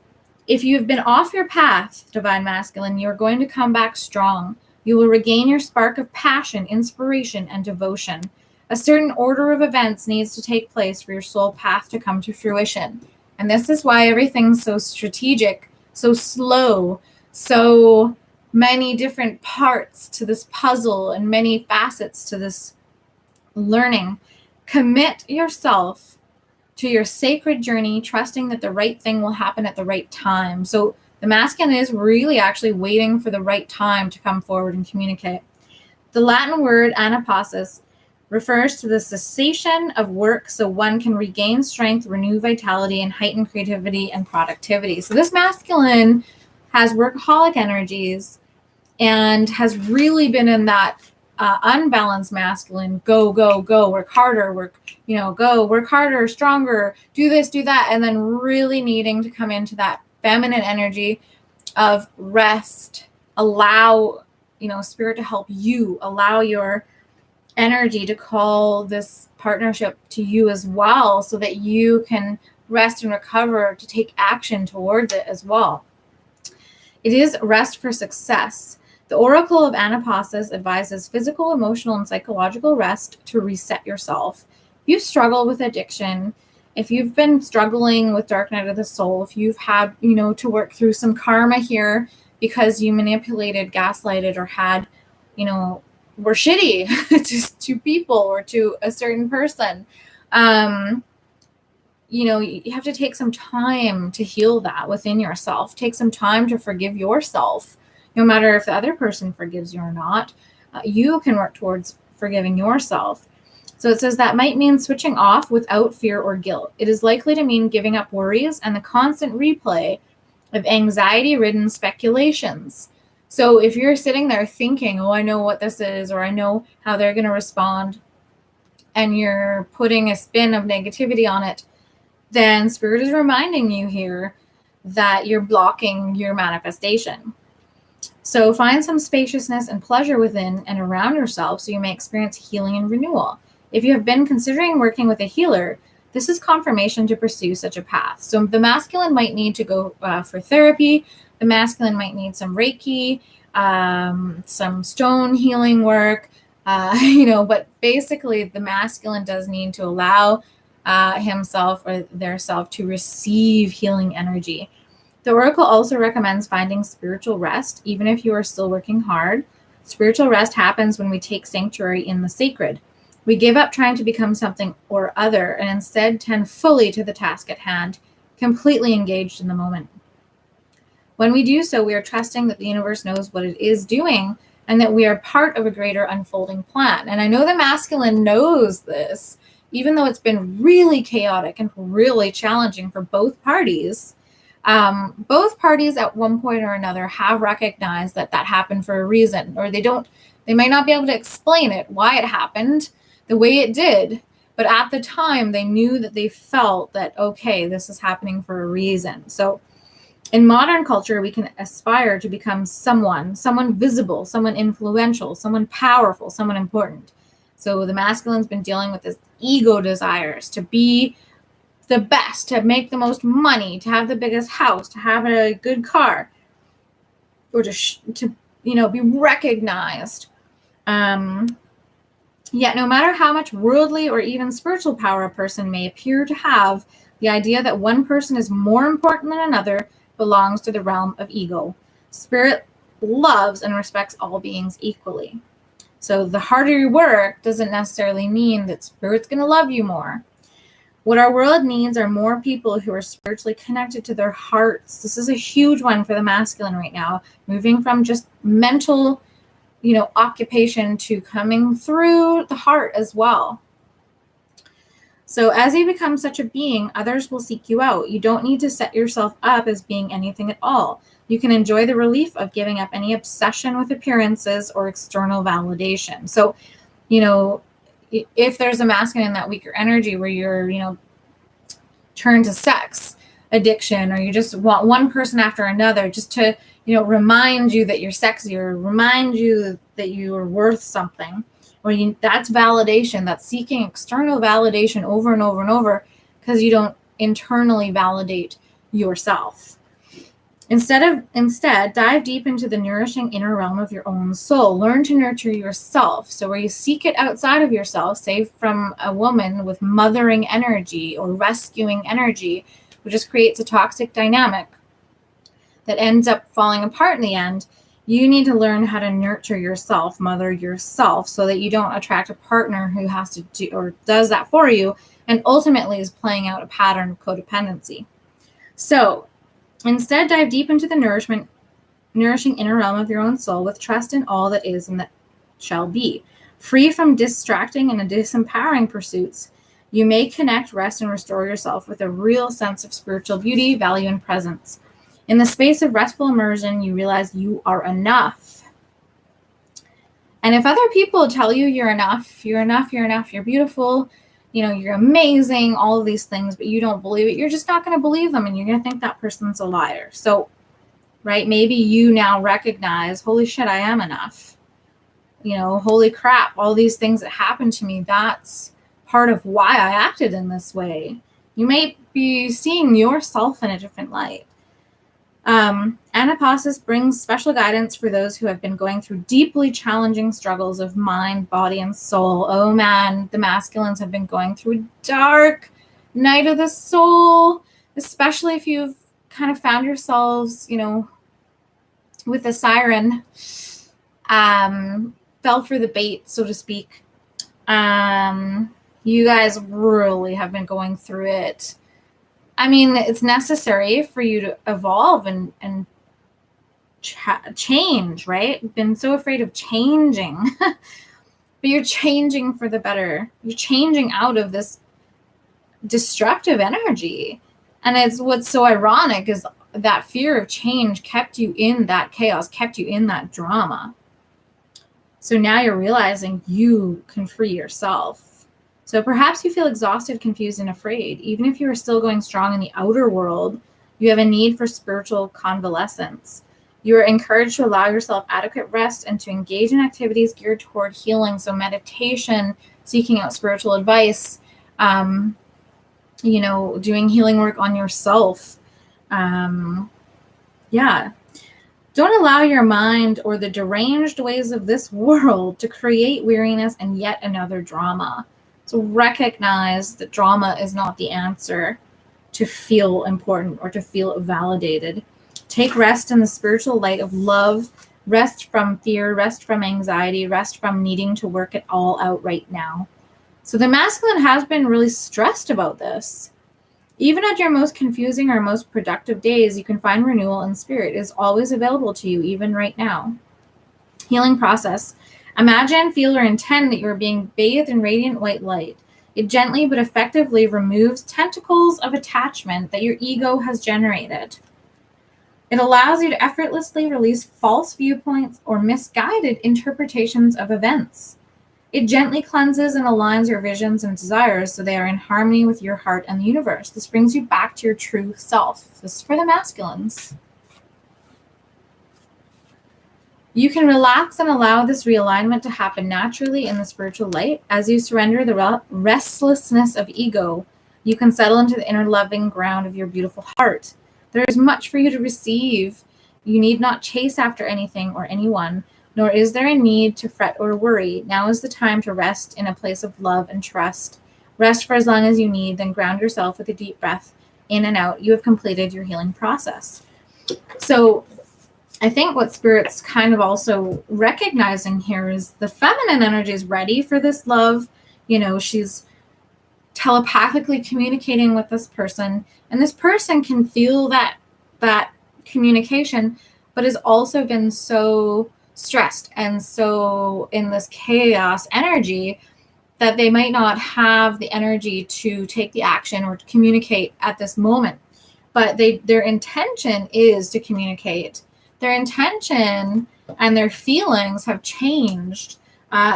Speaker 1: if you've been off your path, divine masculine, you're going to come back strong. You will regain your spark of passion, inspiration, and devotion. A certain order of events needs to take place for your soul path to come to fruition. And this is why everything's so strategic, so slow, so many different parts to this puzzle and many facets to this learning. Commit yourself to your sacred journey, trusting that the right thing will happen at the right time. So the masculine is really actually waiting for the right time to come forward and communicate. The Latin word anaposis refers to the cessation of work so one can regain strength, renew vitality, and heighten creativity and productivity. So this masculine has workaholic energies and has really been in that unbalanced masculine, go, work harder, work harder, stronger, do this, do that, and then really needing to come into that feminine energy of rest, allow, spirit to help you, allow your energy to call this partnership to you as well, so that you can rest and recover to take action towards it as well. It is rest for success. The Oracle of Anaposis advises physical, emotional, and psychological rest to reset yourself. If you struggle with addiction, if you've been struggling with dark night of the soul, if you've had, to work through some karma here because you manipulated, gaslighted, or had, were shitty to people or to a certain person, you have to take some time to heal that within yourself. Take some time to forgive yourself. No matter if the other person forgives you or not, you can work towards forgiving yourself. So it says that might mean switching off without fear or guilt. It is likely to mean giving up worries and the constant replay of anxiety-ridden speculations. So if you're sitting there thinking, I know what this is, or I know how they're going to respond, and you're putting a spin of negativity on it, then Spirit is reminding you here that you're blocking your manifestation. So find some spaciousness and pleasure within and around yourself so you may experience healing and renewal. If you have been considering working with a healer, this is confirmation to pursue such a path. So the masculine might need to go for therapy. The masculine might need some Reiki, some stone healing work, but basically the masculine does need to allow himself or their self to receive healing energy. The oracle also recommends finding spiritual rest, even if you are still working hard. Spiritual rest happens when we take sanctuary in the sacred. We give up trying to become something or other and instead tend fully to the task at hand, completely engaged in the moment. When we do so, we are trusting that the universe knows what it is doing and that we are part of a greater unfolding plan. And I know the masculine knows this, even though it's been really chaotic and really challenging for both parties. Both parties at one point or another have recognized that happened for a reason, or they might not be able to explain it, why it happened the way it did. But at the time, they knew that they felt that, okay, this is happening for a reason. So in modern culture, we can aspire to become someone visible, someone influential, someone powerful, someone important. So the masculine's been dealing with this ego desires to be the best, to make the most money, to have the biggest house, to have a good car, or to be recognized. Yet no matter how much worldly or even spiritual power a person may appear to have, the idea that one person is more important than another belongs to the realm of ego. Spirit loves and respects all beings equally. So the harder you work doesn't necessarily mean that Spirit's going to love you more. What our world needs are more people who are spiritually connected to their hearts. This is a huge one for the masculine right now, moving from just mental, occupation to coming through the heart as well. So as you become such a being, others will seek you out. You don't need to set yourself up as being anything at all. You can enjoy the relief of giving up any obsession with appearances or external validation. So, if there's a masculine in that weaker energy where you're, turn to sex addiction, or you just want one person after another just to, remind you that you're sexy, or remind you that you are worth something, or that's validation. That's seeking external validation over and over and over because you don't internally validate yourself. Instead, dive deep into the nourishing inner realm of your own soul. Learn to nurture yourself. So where you seek it outside of yourself, say from a woman with mothering energy or rescuing energy, which just creates a toxic dynamic that ends up falling apart in the end, you need to learn how to nurture yourself, mother yourself, so that you don't attract a partner who has to do or does that for you and ultimately is playing out a pattern of codependency. So instead, dive deep into the nourishing inner realm of your own soul with trust in all that is and that shall be. Free from distracting and disempowering pursuits, you may connect, rest, and restore yourself with a real sense of spiritual beauty, value, and presence. In the space of restful immersion, you realize you are enough. And if other people tell you you're enough, you're beautiful, you're amazing, all of these things, but you don't believe it, you're just not going to believe them, and you're going to think that person's a liar. So, right, maybe you now recognize, holy shit, I am enough. Holy crap, all these things that happened to me, that's part of why I acted in this way. You may be seeing yourself in a different light. Anapausis brings special guidance for those who have been going through deeply challenging struggles of mind, body, and soul. Oh man, the masculines have been going through a dark night of the soul, especially if you've kind of found yourselves, with a siren, fell for the bait, so to speak. You guys really have been going through it. I mean, it's necessary for you to evolve and change, right? You've been so afraid of changing, but you're changing for the better. You're changing out of this destructive energy. And it's what's so ironic is that fear of change kept you in that chaos, kept you in that drama. So now you're realizing you can free yourself. So perhaps you feel exhausted, confused, and afraid. Even if you are still going strong in the outer world, you have a need for spiritual convalescence. You are encouraged to allow yourself adequate rest and to engage in activities geared toward healing. So meditation, seeking out spiritual advice, doing healing work on yourself. Don't allow your mind or the deranged ways of this world to create weariness and yet another drama. So recognize that drama is not the answer to feel important or to feel validated. Take rest in the spiritual light of love. Rest from fear, rest from anxiety, rest from needing to work it all out right now. So the masculine has been really stressed about this. Even at your most confusing or most productive days, you can find renewal in spirit. It is always available to you, even right now. Healing process. Imagine, feel, or intend that you are being bathed in radiant white light. It gently but effectively removes tentacles of attachment that your ego has generated. It allows you to effortlessly release false viewpoints or misguided interpretations of events. It gently cleanses and aligns your visions and desires so they are in harmony with your heart and the universe. This brings you back to your true self. This is for the masculines. You can relax and allow this realignment to happen naturally in the spiritual light. As you surrender the restlessness of ego, you can settle into the inner loving ground of your beautiful heart. There is much for you to receive. You need not chase after anything or anyone, nor is there a need to fret or worry. Now is the time to rest in a place of love and trust. Rest for as long as you need, then ground yourself with a deep breath in and out. You have completed your healing process. So I think what Spirit's kind of also recognizing here is the feminine energy is ready for this love. She's telepathically communicating with this person, and this person can feel that communication, but has also been so stressed and so in this chaos energy that they might not have the energy to take the action or to communicate at this moment. But their intention is to communicate. Their intention and their feelings have changed.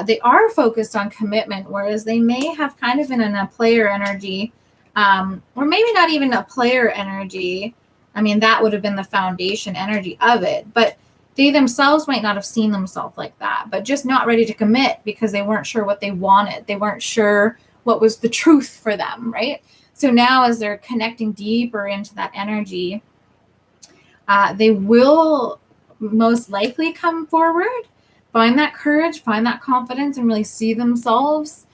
Speaker 1: They are focused on commitment, whereas they may have kind of been in a player energy, or maybe not even a player energy. I mean, that would have been the foundation energy of it, but they themselves might not have seen themselves like that, but just not ready to commit because they weren't sure what they wanted. They weren't sure what was the truth for them, right? So now as they're connecting deeper into that energy, they will most likely come forward, find that courage, find that confidence, and really see themselves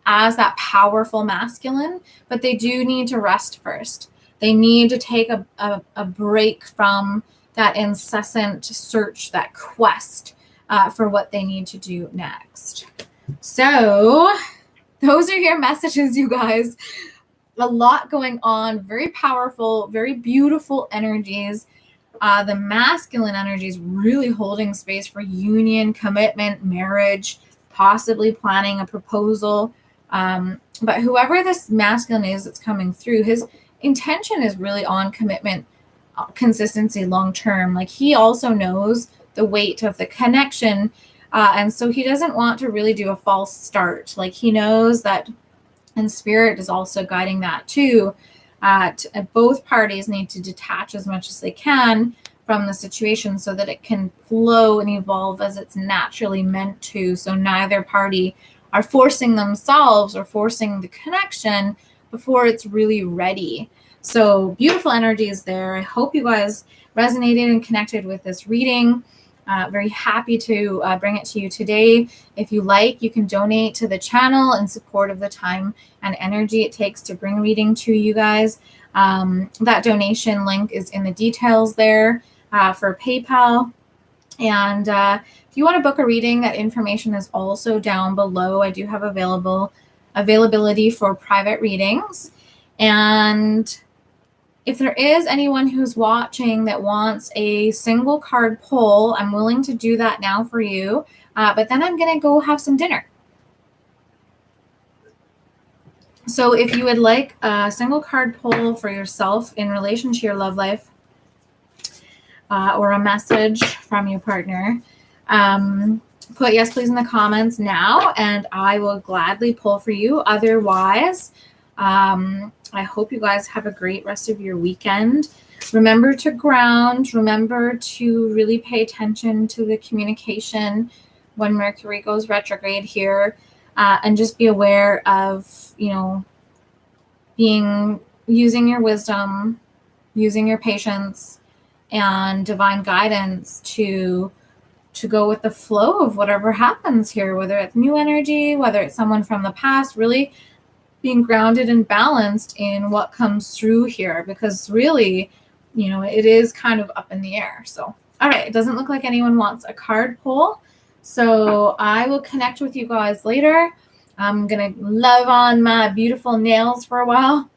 Speaker 1: as that powerful masculine. But they do need to rest first. They need to take a break from that incessant search, that quest for what they need to do next. So those are your messages, you guys. A lot going on, very powerful, very beautiful energies. The masculine energy is really holding space for union, commitment, marriage, possibly planning a proposal. But whoever this masculine is that's coming through, his intention is really on commitment, consistency, long term. Like, he also knows the weight of the connection. And so he doesn't want to really do a false start. Like, he knows that, and Spirit is also guiding that too. Both parties need to detach as much as they can from the situation so that it can flow and evolve as it's naturally meant to. So neither party are forcing themselves or forcing the connection before it's really ready. So beautiful energies there. I hope you guys resonated and connected with this reading. Very happy to bring it to you today. If you like, you can donate to the channel in support of the time and energy it takes to bring reading to you guys. That donation link is in the details there for PayPal. And if you want to book a reading, that information is also down below. I do have availability for private readings. And if there is anyone who's watching that wants a single card pull, I'm willing to do that now for you. But then I'm going to go have some dinner. So if you would like a single card pull for yourself in relation to your love life, or a message from your partner, put yes please in the comments now, and I will gladly pull for you. Otherwise, I hope you guys have a great rest of your weekend. Remember to ground. Remember to really pay attention to the communication when Mercury goes retrograde here. and just be aware of, using your wisdom, using your patience and divine guidance to go with the flow of whatever happens here, whether it's new energy, whether it's someone from the past, really being grounded and balanced in what comes through here, because really, it is kind of up in the air. So, all right, it doesn't look like anyone wants a card pull. So I will connect with you guys later. I'm going to love on my beautiful nails for a while,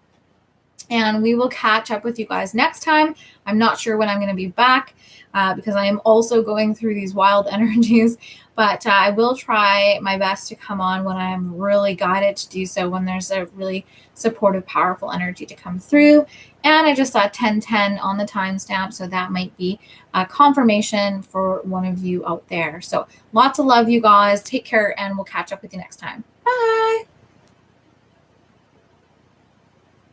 Speaker 1: and we will catch up with you guys next time. I'm not sure when I'm going to be back because I am also going through these wild energies, but I will try my best to come on when I'm really guided to do so, when there's a really supportive, powerful energy to come through. And I just saw 1010 on the timestamp, so that might be a confirmation for one of you out there. So lots of love, you guys. Take care, and we'll catch up with you next time. Bye.